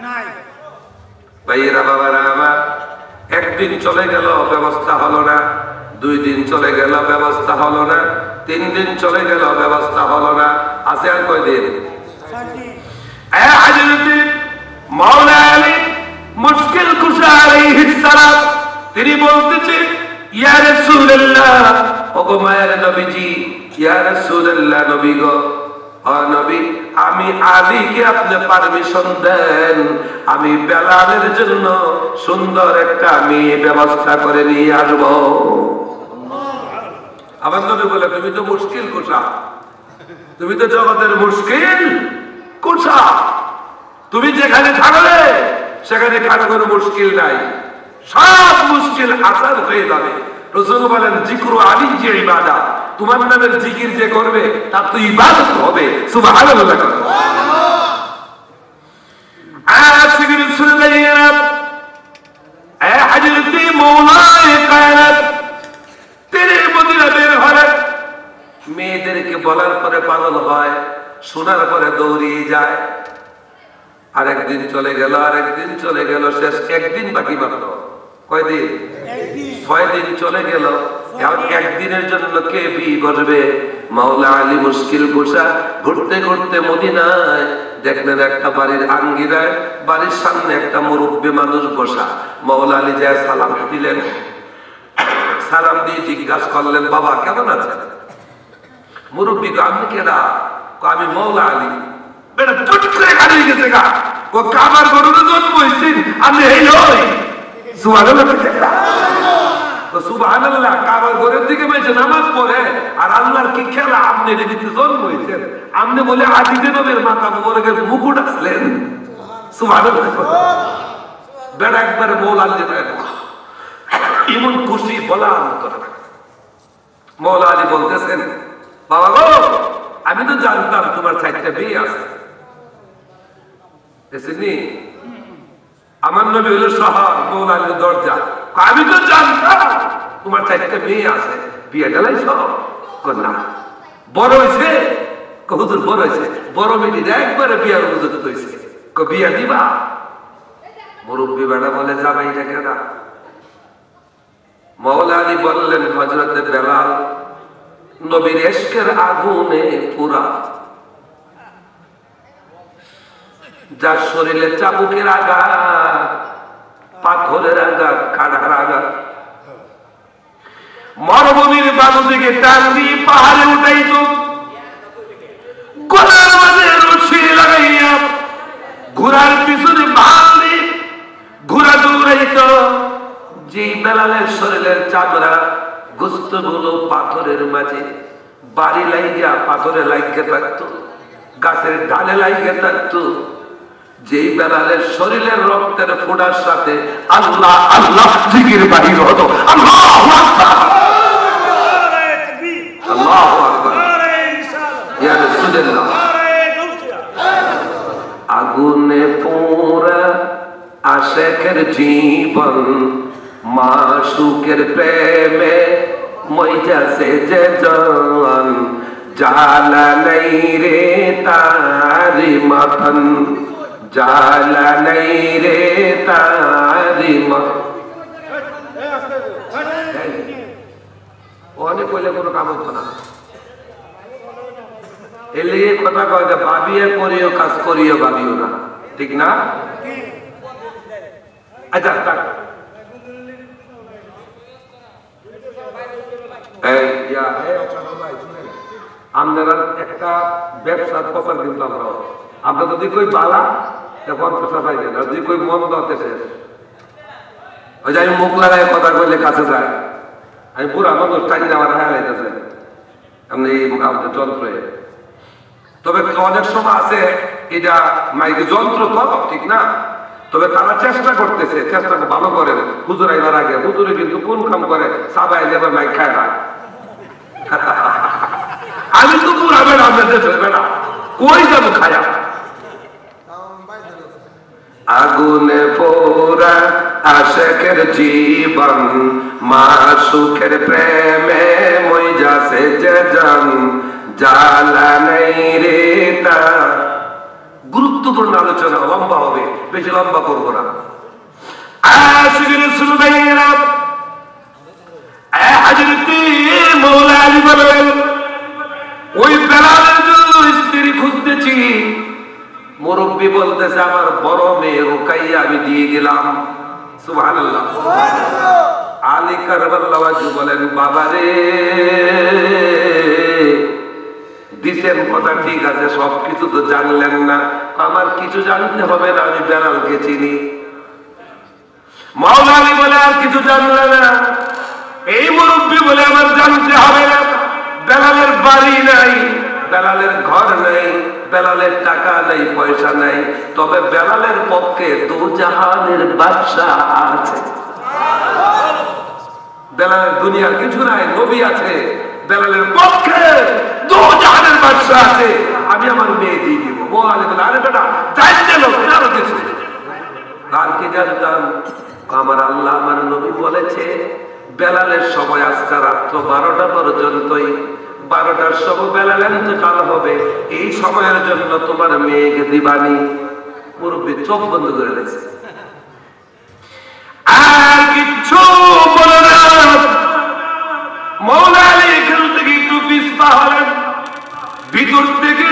নাই। ভাইয়েরা বাবারা আমার, একদিন চলে গেল, ব্যবস্থা হলো না। 2 দিন চলে গেল, ব্যবস্থা হলো না। 3 দিন চলে গেল, ব্যবস্থা হলো না। আছে আর কয়দিন? মাওলা আলী মুশকিল কুশা আলাইহিস সালাম, তিনি বলতেছেন, ইয়া রাসূলুল্লাহ, ওগো মায়ের নবীজি, ইয়া রাসূলুল্লাহ, নবী গো, নবী, আমি আলীকে আপনি পারমিশন দেন, আমি বেলালের জন্য সুন্দর একটা মেয়ে ব্যবস্থা করে নিয়ে আসবো। আমার নবী বলে, তুমি তো মুশকিল কুশা, তুমি তো জগতের মুশকিল কুশা, তুমি যেখানে থাকলে সেখানে কারো কোনো মুশকিল নাই, সব মুশকিল আসান হয়ে যাবে। রাসূল বলেন, জিকরু আলী যে ইবাদত, তোমার নামের জিকির যে করবে তার তো ইবাদত হবে। সুবহানাল্লাহ। আশিকুর সুলাইমান এ হযরত মওলায়ে কায়নাত, তেরে মদিনা বের হলেন, মেয়েদেরকে বলার পরে পাগল হয়, শোনার পরে দৌড়িয়ে যায়। আরেকদিন চলে গেল, আরেকদিন চলে গেল, শেষ একদিন বাকি মাত্র। কয়দিন? 6 দিন চলে গেল। একদিনের জন্য কে বিয়ে করবে? মাওলা আলী মুশকিল কুশা ঘুরতে ঘুরতে মদিনায় দেখলেন একটা বাড়ির আঙ্গিনায়, বাড়ির সামনে একটা মুরব্বী মানুষ বসা। মাওলা আলী যায় সালাম দিলেন, সালাম দিয়ে জিজ্ঞাসা করলেন, বাবা কেমন আছেন? মুরব্বী, আমি কেডা? আমি মাওলা আলী। বেটা চট করে খালি গেছে গা, ও কাবার গরুর জন্ম হইছে, আমি এই নই। সুবহানাল্লাহ। তো সুবহানাল্লাহ, কাবার ঘরের দিকে বসে নামাজ পড়ে, আর আল্লাহর কি খেলা, আপনি এটা দিতে জন্ম হয়েছেন, আপনি বলে আদিতে নবীর মাথা মোবারকের মুকুট আসলেন। সুবহানাল্লাহ। বেটা একবারে মওলা আলী এমন খুশি বলার মতো না। মওলা আলী বলতেছেন, বাবা গো, আমি তো জানতাম তোমার 4টা বিয়ে আছে। আমার নবী হলো শহর, মওলা আলী দরজা। আমি তো জানতাম তোমার 4টা মেয়ে আছে, বিয়ে গেলাই সব না। বড় হয়েছে? হুজুর বড় হয়েছে, বড় মেয়ে একবারে বিয়ার উপযুক্ত হয়েছে, বিয়া দিবা? মুরব্বী বেটা বলে, যাবাই না কেন? মাওলা আলী বললেন, হযরতে বেলাল নবীর ইশকের আগুনে পুরা, যার শরীরে চাবুকের আঘাত, পাথরের আঘাত, কাঁটার আঘাত, মরুভূমির বালু থেকে টান দিয়ে পাহাড়ে উঠাইতো, গলার মাঝে রশি লাগাইয়া ঘোড়ার পিছনে বাঁধি ঘোড়া দৌড়াইতো। যে বেলালের শরীরের চামড়া গোস্ত গুলো পাথরের মাঝে বাড়ি লাইগা পাথরে লাগিয়ে থাকতো, গাছের ডালে লাগিয়ে থাকতো। যেই বেলালের শরীরের রক্তের ফোঁটার সাথে আল্লাহ আল্লাহ জিকির বাহির হতো। আল্লাহু আকবার। আল্লাহু আকবার ইয়া রাসূলুল্লাহ। আগুনে পোড়া আশিকের জীবন, মাশুকের প্রেমে মইজাছে যে জান, জালা নাই রে তারি মাথন, জালা নাই রে তারি মাথন। অনেক কইলে কোনো কাম হতো না। এলে কথা কয় যে ভাবিয়ে করিও কাজ করিও ভাবিও না, ঠিক না? আচ্ছা আপনারা একটা ব্যবসার প্রচার কিন্তু আমরা যদি কই বালা তখন প্রচার পাইবেন, আর যদি কই মন দতে শেষ। ওই যে আমি মুখ লাগায় কথা কইলে কাছে যায়, আমি পুরো মানুষ টাইম আমার হায়া লাইতেছে আপনি এই আমাদের যন্ত্রে। তবে অনেক সময় আছে এটা মাইকে যন্ত্র তো, ঠিক না? তবে তারা চেষ্টা করতেছে, চেষ্টা ভালো করেন। হুজুর আইবার আগে হুজুরে কিন্তু কোন কাম করে, সাবাই নেবার মাইক খায় না। আমি তো পুরা বেড়া বেড়া কই যাবো খায়া। আগুনে পোড়া আশিকের জীবন, মাশুকের প্রেমে মইজাছে যে জান, জালা নাই রে তা। গুরুত্বপূর্ণ আলোচনা, লম্বা হবে, বেশি লম্বা করবো না। আশিকের রাসূল ভাইয়েরা, হযরত মাওলা আলী বলেন ওই বেলালের জন্য স্ত্রী খুঁজতেছি, মুরব্বী বলতেছে আমার বড় মেয়ে রুকাইয়া আমি দিয়ে গেলাম। সুবহানাল্লাহ। আলী কারবালাহ ওয়াজু বলেন বাবারে দিছেন কথা ঠিক আছে, সবকিছু তো জানলেন না। আমার কিছু জানতে হবে না, আমি বেলালকে চিনি। মাওলা আলী বলে আর কিছু জানলে না। এই মুরব্বী বলে আমার জানতে হবে না। বেলালের বাড়ি নাই, বেলালের ঘর নাই, বেলালের টাকা নাই, পয়সা নাই, তবে বেলালের পক্ষে দু জাহানের বাদশা আছে। বেলালের দুনিয়ার কিছু নাই, নবী আছে। বেলালের পক্ষে দু জাহানের বাদশা আছে। আমি আমার মেয়ে দিয়ে দিব। বলে আরে বেটা জানতে লোক আরো কিছু আর কি জানতাম। আমার আল্লাহ আমার নবী বলেছে বেলালের সময় আজকে রাত্র 12টা পর্যন্তই, 12টার সময় বেলাল ইন্তেকাল হবে। এই সময়ের জন্য তোমার মেয়েকে দিবানি। মুরব্বী চোখ বন্ধ করে দিয়েছে, আর কিচ্ছু বলে না। মাওলা আলী এখান থেকে একটু পিছপা হলেন। ভিতর থেকে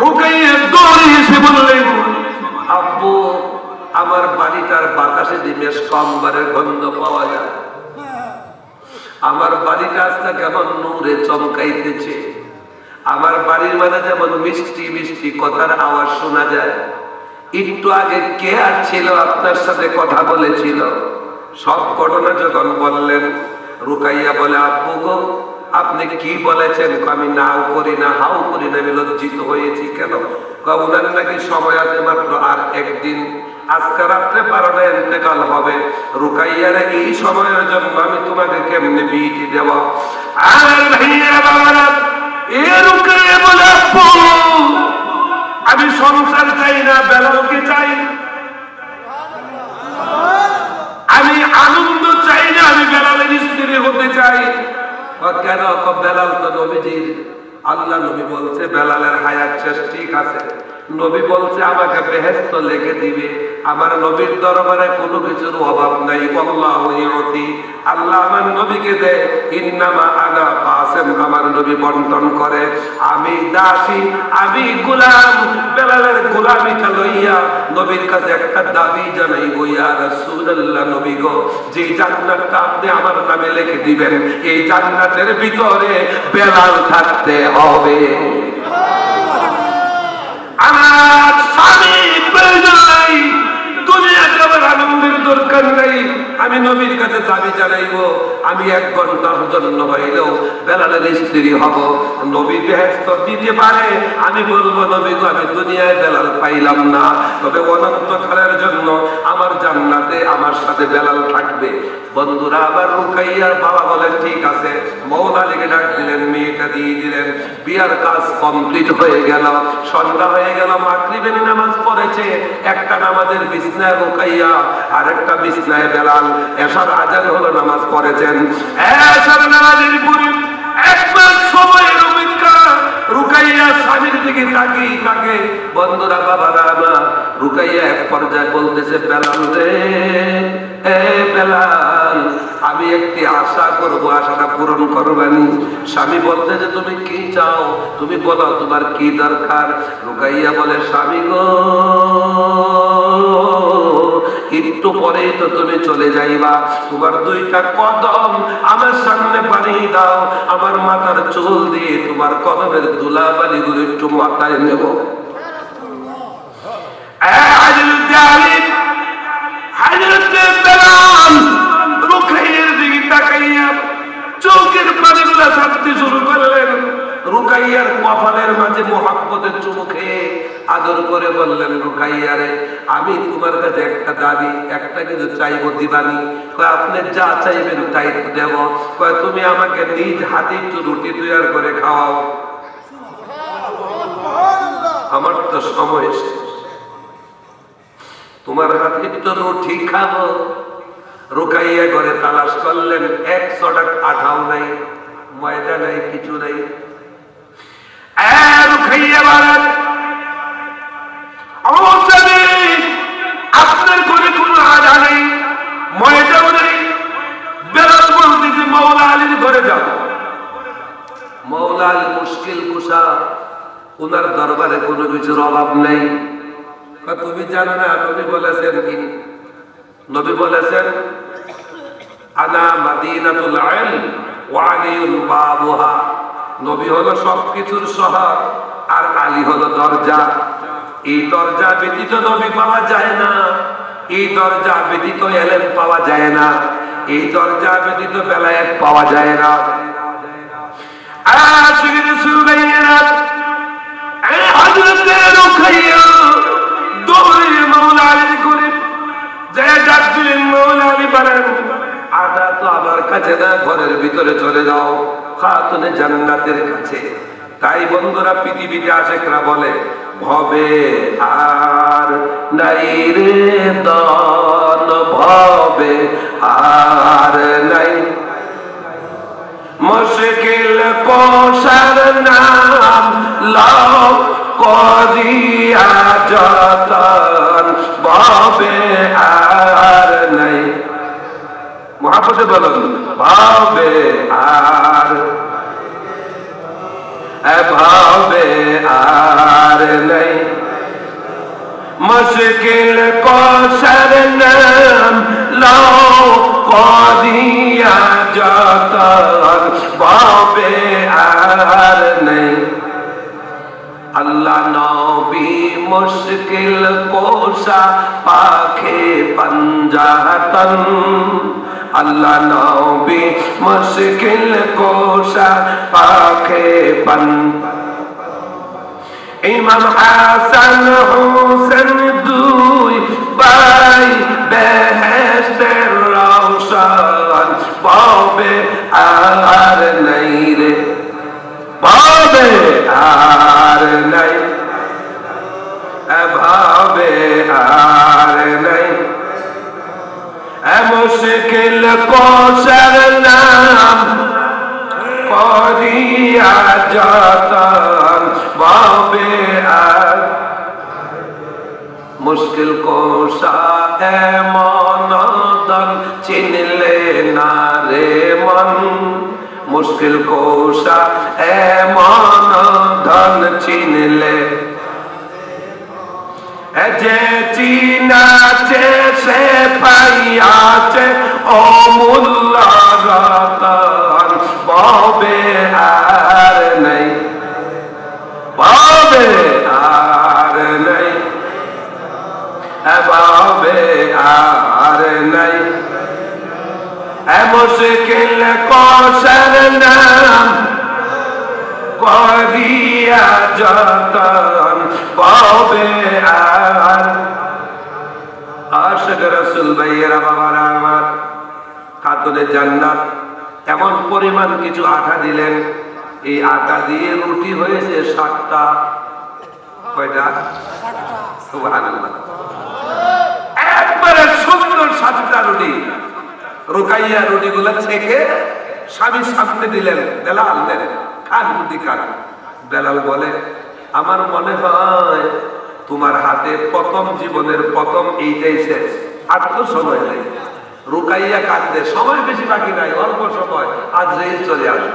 রুকাইয়া দৌড়ে এসে বললেন আব্বু আমার বাড়িটার বাতাসে দিমেশ কম্বরের গন্ধ পাওয়া যায়। আমার বাড়িটা আজকে কেমন নূরে চমকাইতেছে। আমার বাড়ির মানে যেমন মিষ্টি মিষ্টি কথার আওয়াজ শোনা যায়। একটু আগে কে আর ছিল আপনার সাথে কথা বলেছিল? সব ঘটনা যখন বললেন, রুকাইয়া বলে আব্বু গো আপনি কি বলেছেন? আমি নাও করি না হাও করি না, আমি লজ্জিত হয়েছি। কেন? ওনার নাকি সময় আছে মাত্র আর একদিন, আজকে রাত্রে 12টায় ইন্তেকাল হবে। রুকাইয়ার এই সময়ের জন্য আমি তোমাকে কেমনে বিয়ে দেব? আর ভাইয়া বাবারা এ রুকাইয়া বলে আব্বু আমি সংসার চাই না, বেলালকে চাই। আমি আনন্দ চাই না, আমি বেলালের স্ত্রী হতে চাই। কেন? বেলাল তো নবীজির, আল্লাহ নবী বলছে বেলালের হায়াত শেষ, ঠিক আছে। নবী বলছে আমাকে বেহেশত লেগে দিবে। আমার নবীর দরবারে কোনো কিছুর অভাব নাই। আল্লাহু ইউতি, আল্লাহ আমার নবীকে দেয়। ইন্নামা আনা কাসিম, আমার নবী বন্টন করে। আমি দাসী, আমি গোলাম। বেলালের গোলামিটা লইয়া নবীর কাছে একটা দাবি জানাই গো ইয়া রাসূলুল্লাহ, নবী গো যে জান্নাতটা আপনি আমার নামে লিখে দিবেন, এই জান্নাতের ভিতরে বেলাল থাকতে হবে। আমার স্বামী প্রয়োজন নাই, দুনিয়াতে আমার আনন্দের দরকার নাই। আমি নবীর কাছে দাবি জানাইব, আমি 1 ঘন্টার জন্য হইলেও বেলালের স্ত্রী হব। নবী বেহেশত দিতে পারে, আমি বলবো নবী গো আমি দুনিয়ায় বেলাল পাইলাম না, তবে অনন্তকালের জন্য আমার জান্নাতে আমার সাথে বেলাল থাকবে। বন্ধুরা, আবার রুকাইয়ার বাবা বলেন ঠিক আছে। মওলা লিখে ডাক দিলেন, মেয়েটা দিয়ে দিলেন। বিয়ার কাজ কমপ্লিট হয়ে গেল, সন্ধ্যা হয়ে গেল, মাগরিবের নামাজ পড়েছে। একটা নামাজের বিছনায় রুকাইয়া, আর একটা বিছনায় বেলাল। এশার আজান হলো, নামাজ পড়েছেন। এশার নামাজের পরে একবার সময়ের অপেক্ষা, রুকাইয়া স্বামীর দিকে তাকিয়ে থাকে। বন্ধুরা, বাবারা আমার, রুকাইয়া এক পর্যায়ে বলতেছে, বেলাল রে, এ বেলাল, আমি একটি আশা করব, আশাটা পূরণ করবানি। স্বামী বলতেছে, তুমি কি চাও, তুমি বলো তোমার কি দরকার। রুকাইয়া বলে, স্বামী গো, একটু পরেই তো তুমি চলে যাইবা, তোমার 2টা কদম আমার সামনে বানিয়ে দাও, আমার মাথার চুল দিয়ে তোমার কদমের ধুলাবালি গুলো একটু মাথায় নেব। রুকাইয়ার দিকে তাকাইয়া চোখের পানিগুলা ছাড়তে শুরু করলেন। রুকাইয়ার কপালের মাঝে মোহাব্বতের চুমু খেয়ে আদর করে বললেন, রুকাইয়া রে, আমি তোমার কাছে একটা দাবি, একটা কিছু চাইবো, দিবানি? কয়, আপনি যা চাইবেন তাই দেব। কয়, তুমি আমাকে নিজ হাতে একটু রুটি তৈরি করে খাওয়াও। আমার তো সময় শেষ, তোমার হাতে একটু রুটি খাবো। রুকাইয়া ঘরে তালাশ করলেন, 100 টাকা আঠাও নাই, ময়দা নাই, কিছু নাই। রুকাইয়া বলেন, আপনার ঘরে কোনো আদা নেই, ময়দাও নেই। বেলাল বলতেছে, মওলা আলীর ঘরে যাও। মওলা আলী মুশকিল কুশা, ওনার দরবারে কোনো কিছুর অভাব নেই। তুমি জানো না নবী বলেছেন কি? নবী বলেছেন, আনা মাদিনাতুল ইলম ওয়া আলিউল বাবুহা। নবী হলো সবকিছুর শহর, আর আলী হলো দরজা। এই দরজা ব্যতীত নবী পাওয়া যায় না, এই দরজা ব্যতীত ইলম পাওয়া যায় না, এই দরজা ব্যতীত বেলায়েত পাওয়া যায় না। আশিক রাসূলুল্লাহ হযরত রুকাইয়া দৌড়ে মওলা আলীর ঘরে যায়, ডাক দিলেন, মওলা আলী বলেন, আদা তো আমার কাছে না, ঘরের ভিতরে চলে যাও, খাতুনে জান্নাতের কাছে। তাই বন্ধুরা, পৃথিবীতে আশেকরা বলে, ভবে আর নাই রে দন, ভবে আর নাই, মুশকিল কোশার নাম লাও করিয়া যতন, ভবে আর নাই। মহাপতে বলুন, ভবে আর, ভবে আর নাই, মুশকিল কোশার নাম লাও করিয়া যতন, ভবে আর নাই। আল্লাহ নবী মুশকিল কোশা পাখে পঞ্জাতন, আল্লাহ নবী মুশকিল কোশা পাখে পন। ইমাম হাসান হোসেন দুই ভাই বেহেশতের রওশন, পাবে আর নাই রে, পাবে আর নাই, ভাবে আর নাই। মুশকিল কোশার নাম করিয়া যতন, ভাবে আর। মুশকিল কোশা এমন দন, চিনলে না রে মন, মুশকিল কোশা এমন ধন চিনলে, যে চিনাছে সে পাইয়াছে অমূল্য রতন, পাবে আর নাই, পাবে আর নাই, পাবে আর নাই। মুশকিল কৌশল নাম করিয়া যতন পাবে আর আশিক রাসূল ভাইয়েরা বাবারা আমার খাতুনে জান্নাত এমন পরিমাণ কিছু আটা দিলেন, এই আটা দিয়ে রুটি হয়েছে 7টা। কয়টা? সুবহানাল্লাহ। একবারে সুন্দর 7টা রুটি। রুকাইয়া রুটিগুলো ছেঁকে স্বামী সামনে দিলেন, বেলাল দেন খান রুটি খান। বেলাল বলে আমার মনে হয় তোমার হাতে প্রথম জীবনের প্রথম এইটাই শেষ, আর তো সময় নেই। রুকাইয়া কাঁদে, সময় বেশি বাকি নাই, অল্প সময়, আজরাইল চলে আসবে।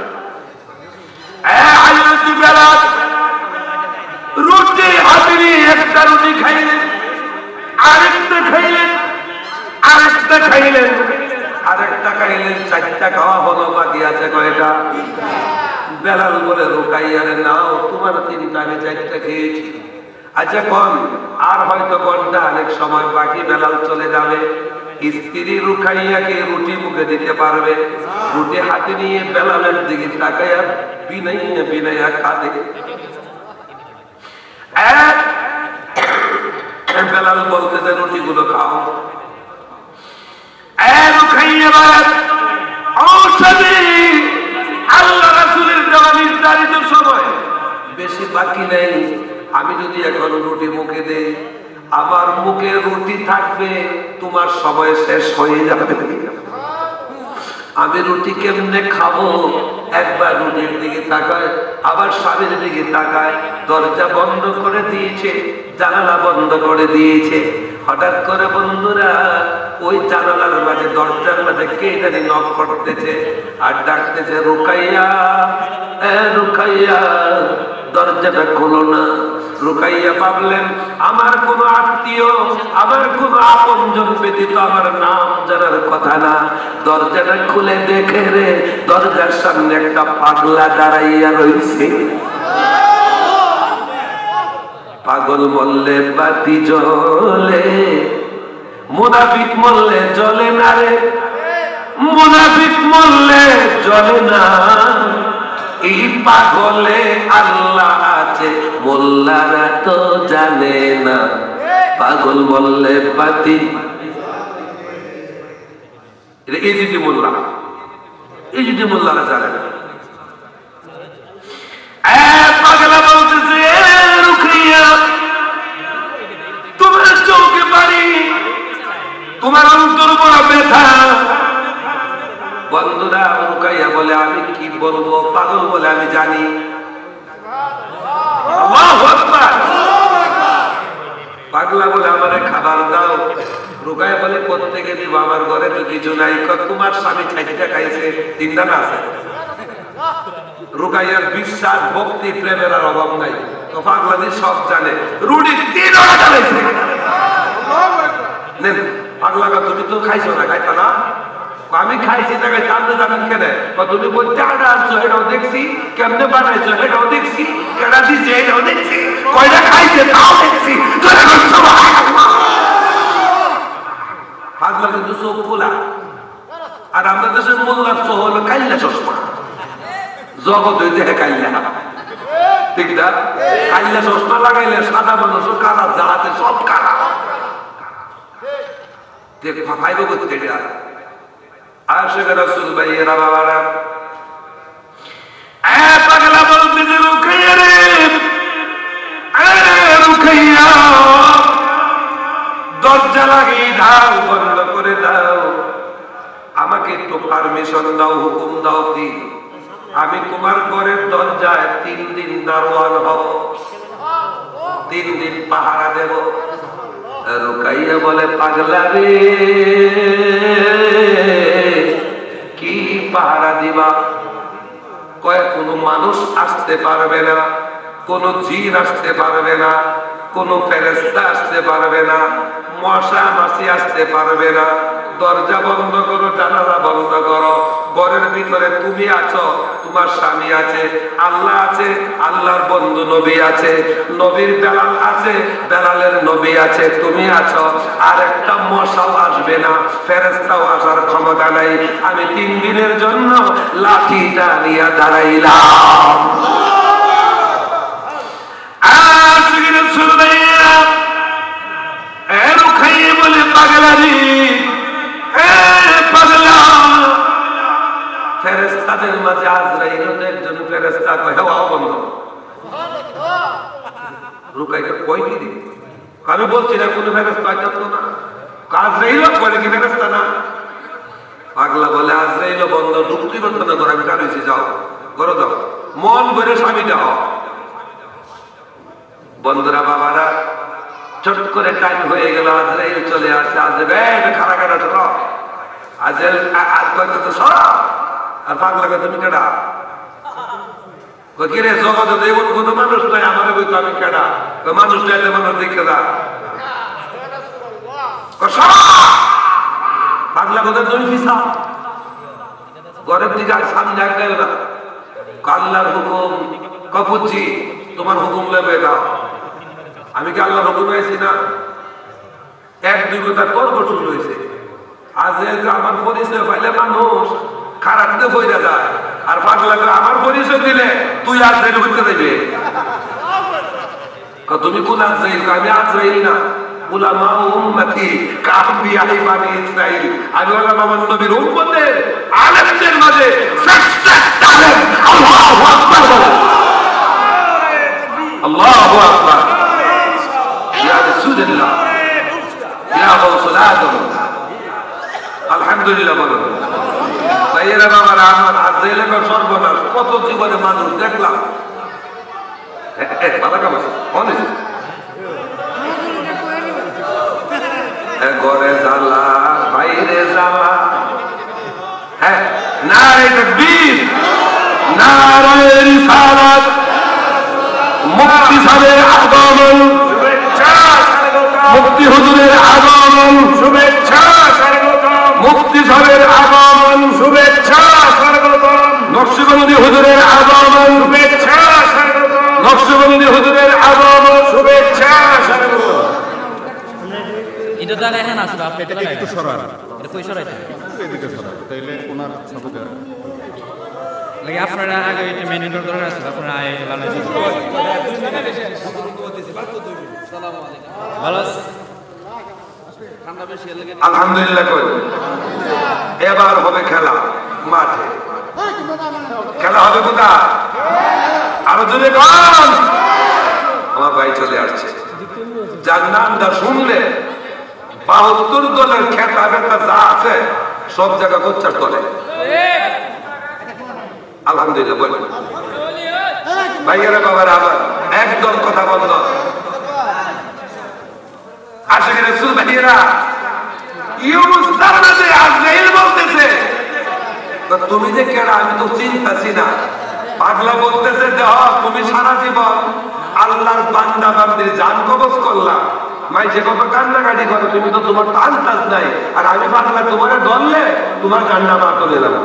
বেলাল রুটি হাতে নিয়ে একটা রুটি খাইলেন, আরেকটা খাইলেন, আরেকটা খাইলেন, আরেকটা খাইলেন, 4টা খাওয়া হলো, বাকি আছে কয়টা? বেলাল বলে রুকাইয়ারে নাও, তোমার 3টা, আমি 4টা খেয়েছি। আচ্ছা কোন আর হয়তো ঘন্টা অনেক সময় বাকি, বেলাল চলে যাবে। স্ত্রী রুকাইয়াকে রুটি মুখে দিতে পারবে, রুটি হাতে নিয়ে বেলালের দিকে তাকাইয়া বিনাইয়া বিনাইয়া খাবে। বেলাল বলতেছে রুটিগুলো খাও। আল্লাহ রাসূলের দেওয়া নির্ধারিত সময় বেশি বাকি নেই, আমি যদি এখন রুটি মুখে দেই, আমার মুখে রুটি থাকবে, তোমার সময় শেষ হয়ে যাবে। আমি রুটি কেমনে খাবো? একবার রুটির দিকে তাকায়, আবার স্বামীর দিকে তাকায়। দরজা বন্ধ করে দিয়েছে, জানালা বন্ধ করে দিয়েছে। হঠাৎ করে বন্ধুরা ওই জানালার মাঝে, দরজার মাঝে কে জানি নক করতেছে আর ডাকতেছে রুকাইয়া, রুকাইয়া, দরজাটা খোলো না। রুকাইয়া ভাবলেন আমার কোন আত্মীয়, আমার কোন আপনজন ব্যতীত আমার নাম জানার কথা না। দরজাটা খুলে দেখে রে, দরজার সামনে একটা পাগলা দাঁড়াইয়া রয়েছে। পাগল মরলে বাতি জ্বলে, মুনাফিক মরলে জ্বলে না রে, মুনাফিক মরলে জ্বলে না। এই পাগলে আল্লাহ আছে, মোল্লারা তো জানে না। পাগল মরলে বাতি, এই যদি মোল্লা, এই যদি মোল্লারা জানে না। পাগলা বলতেছে রুকাইয়া, তোমার চোখে পানি, তোমার অন্তর বড় ব্যথা। বন্ধুরা রুকাইয়া বলে আমি কি বলবো? পাগল বলে আমি জানি। আল্লাহু আকবার। পাগলা বলে আমারে খাবার দাও। রুকাইয়া বলে কোত্থেকে দিব, আমার ঘরে তো কিছু নাই। তোমার স্বামী 4টা খাইছে, 3টা না আছে। রুকাইয়ার বিশ্বাস, ভক্তি, প্রেমের আর অভাব নাই। তো পাগলাদি সব জানে, রুটি 3টা চালাইছে। পাগলা তুমি তো খাইছো না, খাইতা না? আমি খাইছি তাকে জানতে জানেন কেন? তুমি বলতে আটা আনছো, এটাও দেখছি, কেমনে বানাইছো এটাও দেখছি, কেনা দিচ্ছে এটাও দেখছি, কয়টা খাইছে তাও দেখছি। পাগলা কিন্তু চোখ খোলা। আর আমাদের দেশের মোল্লার চোখ হলো কাইল্লা চশমা, জগৎ দেখে কাইল্লা, ঠিক না? কাইল্লা চশমা লাগাইলে সাদা মানুষও কারা, জাহাজে সব কারা। দেখ ফাইব করতে এটা আশিক রাসূল ভাইয়েরা বাবারা, পাগলা বলতেছে রুকাইয়া রে, রুকাইয়া দরজা লাগিয়ে দাও, বন্ধ করে দাও, আমাকে একটু পারমিশন দাও, হুকুম দাও কি আমি তোমার ঘরের দরজায় 3 দিন দারোয়ান হব, 3 দিন পাহারা দেব। রুকাইয়া বলে পাগলা রে, কি পাহারা দিবা? কয় কোনো মানুষ আসতে পারবে না, কোন জিন আসতে পারবে না, কোন ফেরেশতা আসতে পারবে না, মশা মাছি আসতে পারবে না। দরজা বন্ধ করো, জানালা বন্ধ করো। ঘরের ভিতরে তুমি আছো, তোমার স্বামী আছে, আল্লাহ আছে, আল্লাহর বন্ধু নবী আছে, নবীর বেলাল আছে, বেলালের নবী আছে, তুমি আছো। আর একটা মশাও আসবে না, ফেরেশতাও আসার ক্ষমতা নাই। আমি 3 দিনের জন্য লাঠিটা নিয়ে দাঁড়াইলাম। বলে পাগলারি, পাগলা ফেরেশতাদের মাঝে আজরাইল একজন ফেরেশতা কয় হাওয়া বন্ধ। রুকাইতে কই কি? আমি বলছি না কোন ফেরেশতা আইতো না, আজরাইল বলে কি ফেরেশতা না? পাগলা বলে আজরাইল বন্ধ, ঢুকতেই করতে না, আমি কারণে যাও করো, যাও মন ভরে স্বামীটা হও। বন্ধুরা বাবারা, চট করে টাইম হয়ে গেল, আজরাইল চলে আসছে। আজরাইল খাড়া খাড়া চলো, আজরাইল আজ কয়তো তো সর। আর পাগলাকে তুমি কেডা? কি রে জগতে এমন কোনো মানুষ নাই আমার বই তো আমি কেডা? মানুষ নাই, মানুষ দেখে যা। পাগলা কথা তুমি ফিসা ঘরের দিকে সামনে এক গেল না। আল্লাহর হুকুম কপুচ্ছি, তোমার হুকুম লেবে দাও। আমি কি আল্লাহর হুকুম হয়েছি না? 1-2 কথা তর্ক শুরু হয়েছে। আজ আমার পরিচয় পাইলে মানুষ খারাপতে বইরা যায়, আর পাগলাকে আমার পরিচয় দিলে তুই আজরাইল হইতে দেবে। তুমি কোন আজরাইল? আমি আজরাইল না, উলামা উম্মতি কাআম্বিয়াই বানি ইসরাইল। আমি হলাম আমার নবীর উম্মতের আলেমদের মাঝে শ্রেষ্ঠ আলেম। আল্লাহু আকবার বলেন, আল্লাহু আকবার। ইয়া রাসূলুল্লাহ, ইয়া রাসূল আদম, আলহামদুলিল্লাহ বলেন। ভাইয়েরা বাবারা, আমার আজরাইলের সর্বনাশ কত জীবনে মানুষ দেখলাম। ভালো কাম আছে অনেক ঘরে জ্বালা, বাইরে জ্বালা। হ্যাঁ, নারে তাকবীর, নারে রিসালাত, মুফতি সাহেবের আগমন, মুফতি হুজুরের আগমন, শুভেচ্ছা স্বাগতম। মুফতি সাহেবের আগমন, শুভেচ্ছা স্বাগতম। নকশবন্দি হুজুরের আগমন, শুভেচ্ছা স্বাগতম। নকশবন্দি হুজুরের আগমন, শুভেচ্ছা স্বাগতম। এটা দাঁড়ায় হ্যাঁ আসলে আপনি এটা একটু সরান, এটা কই সরাইতে এদিকে সরান, তাইলে ওনার সাথে লাগে আপনারা আগে এটা মেনটেন করে রাখছেন, আপনারা আগে এটা বানাইছেন। ভালো আছে? আলহামদুলিল্লাহ কই। এবার হবে খেলা মাঠে। খেলা হবে কোথায়? আরো জোরে গান। আমার ভাই চলে আসছে, যার নামটা শুনলে 72 দলের খেতা বেতা যা আছে সব জায়গা গোচ্ছার তলে। আলহামদুলিল্লাহ বলেন ভাইয়েরা বাবারা, আবার একদম কথা বন্ধ। আশিক রাসূল ভাইয়েরা, ইউনুস জান্নাতে আজরাইল বলতেছে তুমি যে কেডা আমি তো চিন্তাছি না। পাগলা বলতেছে দেহ তুমি সারা জীবন আল্লাহর বান্দা বান্দির জান কবজ করলা, মাইসে কত কান্নাকাটি করো, তুমি তো তোমার টান টাচ নাই। আর আমি পাগলা তোমার ধরলে তোমার কান্না মা তুলে দেব।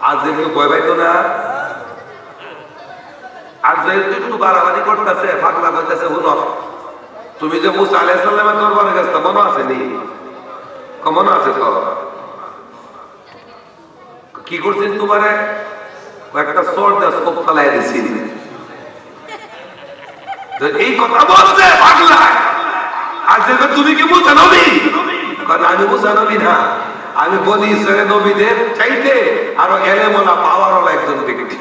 আজ একটু ভয় পাইতো না? আজরাইল তো একটু বাড়াবাড়ি করতেছে, পাগলা বলতেছে হুনো তুমি যে মুসা আলাইহিস সালামের দরবারে গেছো মনে আছে নি? মনে আছে তো? কি করছেন তোমারে? একটা সোর্ড দা স্কোপ ফলাই দিছি। এই কথা বলছে পাগলা। আজ তুমি কি মুসা নবী? কারণ আমি মুসা নবী না, আমি বনি ইসরায়েলের নবীদের চাইতে আরো এলেমওয়ালা পাওয়ারওয়ালা একজন ব্যক্তি।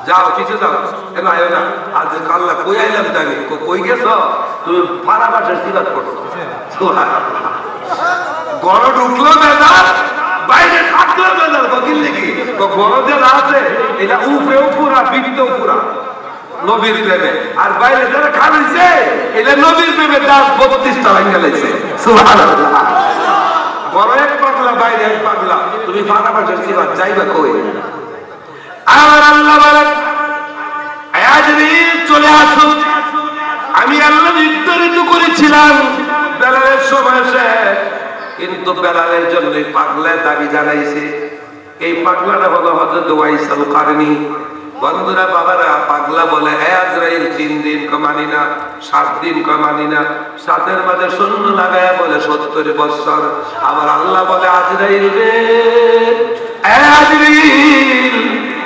যাও কিছু যাও, কেন আয়ো না? আজ আল্লাহ কই আইলাম জানি, কই গেছ? তুমি পাড়া বাসার সিবাদ করছো। গড় ঢুকলো মেজাজ, বাইরে থাকলো মেজাজ, বকিল নাকি গড় যে আছে এটা উপরেও পুরা, বিদ্যেও পুরা নবীর প্রেমে। আর বাইরে যারা খাইছে এটা নবীর প্রেমে দাস 32টা লাইন গেলেছে। সুবহানাল্লাহ। বড় এক পাগলা, বাইরে এক পাগলা, তুমি পাড়া বাসার সিবাদ চাইবা কই? আর আল্লাহ বলেন আজরাইল চলে আসুন, আমি আল্লাহ নির্ধারিত করেছিলাম বেলালের সময় শেষ, কিন্তু বেলালের জন্য পাগলা দাবি জানাইছে। এই পাগলাটা হলো হযরত ওয়াইসাল কারনী। বন্ধুরা বাবারা, পাগলা বলে হে আজরাইল 3 দিন কমানি না, 7 দিন কমানি না, 7-এর মাঝে শূন্য লাগায় বলে 70 বছর। আবার আল্লাহ বলে আজরাইল রে, হে আজরাইল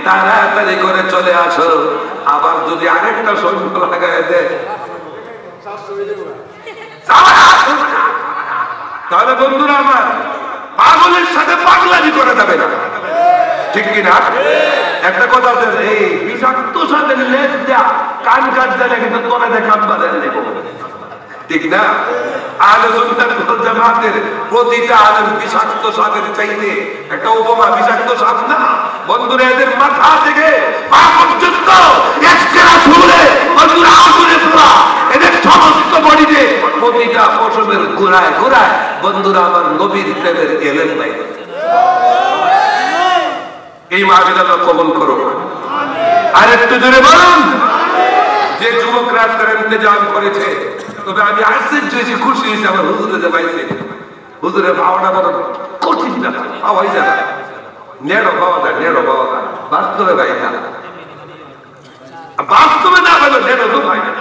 তাড়াতাড়ি করে চলে আসো। আবার যদি আরেকটা শূন্য লাগায় দেয় তাহলে বন্ধুরা আমার, পাগলের সাথে পাগলামি করা যাবে না, ঠিক কিনা? একটা কথা আছে, এই বিষাক্ত সাথে লেজ দেয়া কান কাট দেয় কিন্তু তোরা দেখান বাজার নেব, ঠিক না? আহলে সুন্নাত ওয়াল জামাতের প্রতিটা আলেম বিষাক্ত সাপের চাইতে একটা উপমা বিষাক্ত সাপ না। বন্ধুরা এদের মাথা থেকে পা পর্যন্ত একটানা ছুঁড়ে বন্ধুরা আগুনে পোড়া, এদের সমস্ত বডিতে প্রতিটা পশমের গোড়ায় গোড়ায় বন্ধুরা আমার নবীর প্রেমের এলেন নাই। এই মাহফিল আল্লাহ কবুল করো। আর একটু জোরে বলুন। যে যুবকরা আজকের ইন্তজাম করেছে, তবে আমি আশ্চর্য হয়েছি, খুশি হয়েছি আমার হুজুরে যে পাইছে। হুজুরে পাওয়াটা বড় কঠিন ব্যাপার, পাওয়াই যায় না, নেড়ো পাওয়া যায়, নেড়ো পাওয়া যায়, বাস্তবে পাই না, বাস্তবে না পাইলে নেড়ো তো পাই না।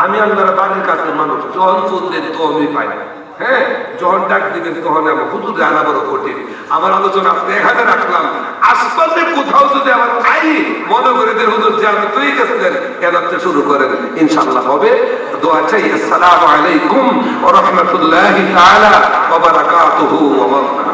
আমি আপনারা বাড়ির কাছে মানুষ, যখন চলতেন তো আমি পাই না, হ্যাঁ, যখন ডাক দিবেন তখন আমার হুজুরে আনা বড় কঠিন। আমার আলোচনা আজকে এখানে রাখলাম। আশপাশে কোথাও যদি আমার চাই মনে করে দেন হুজুর যে আপনি তৈরি গেছেন কেন শুরু করেন, ইনশাআল্লাহ হবে। দোয়া চাই। আসসালামু আলাইকুম ওয়া রাহমাতুল্লাহি তাআলা ওয়া বারাকাতুহু ওয়া বারাকাতুহু।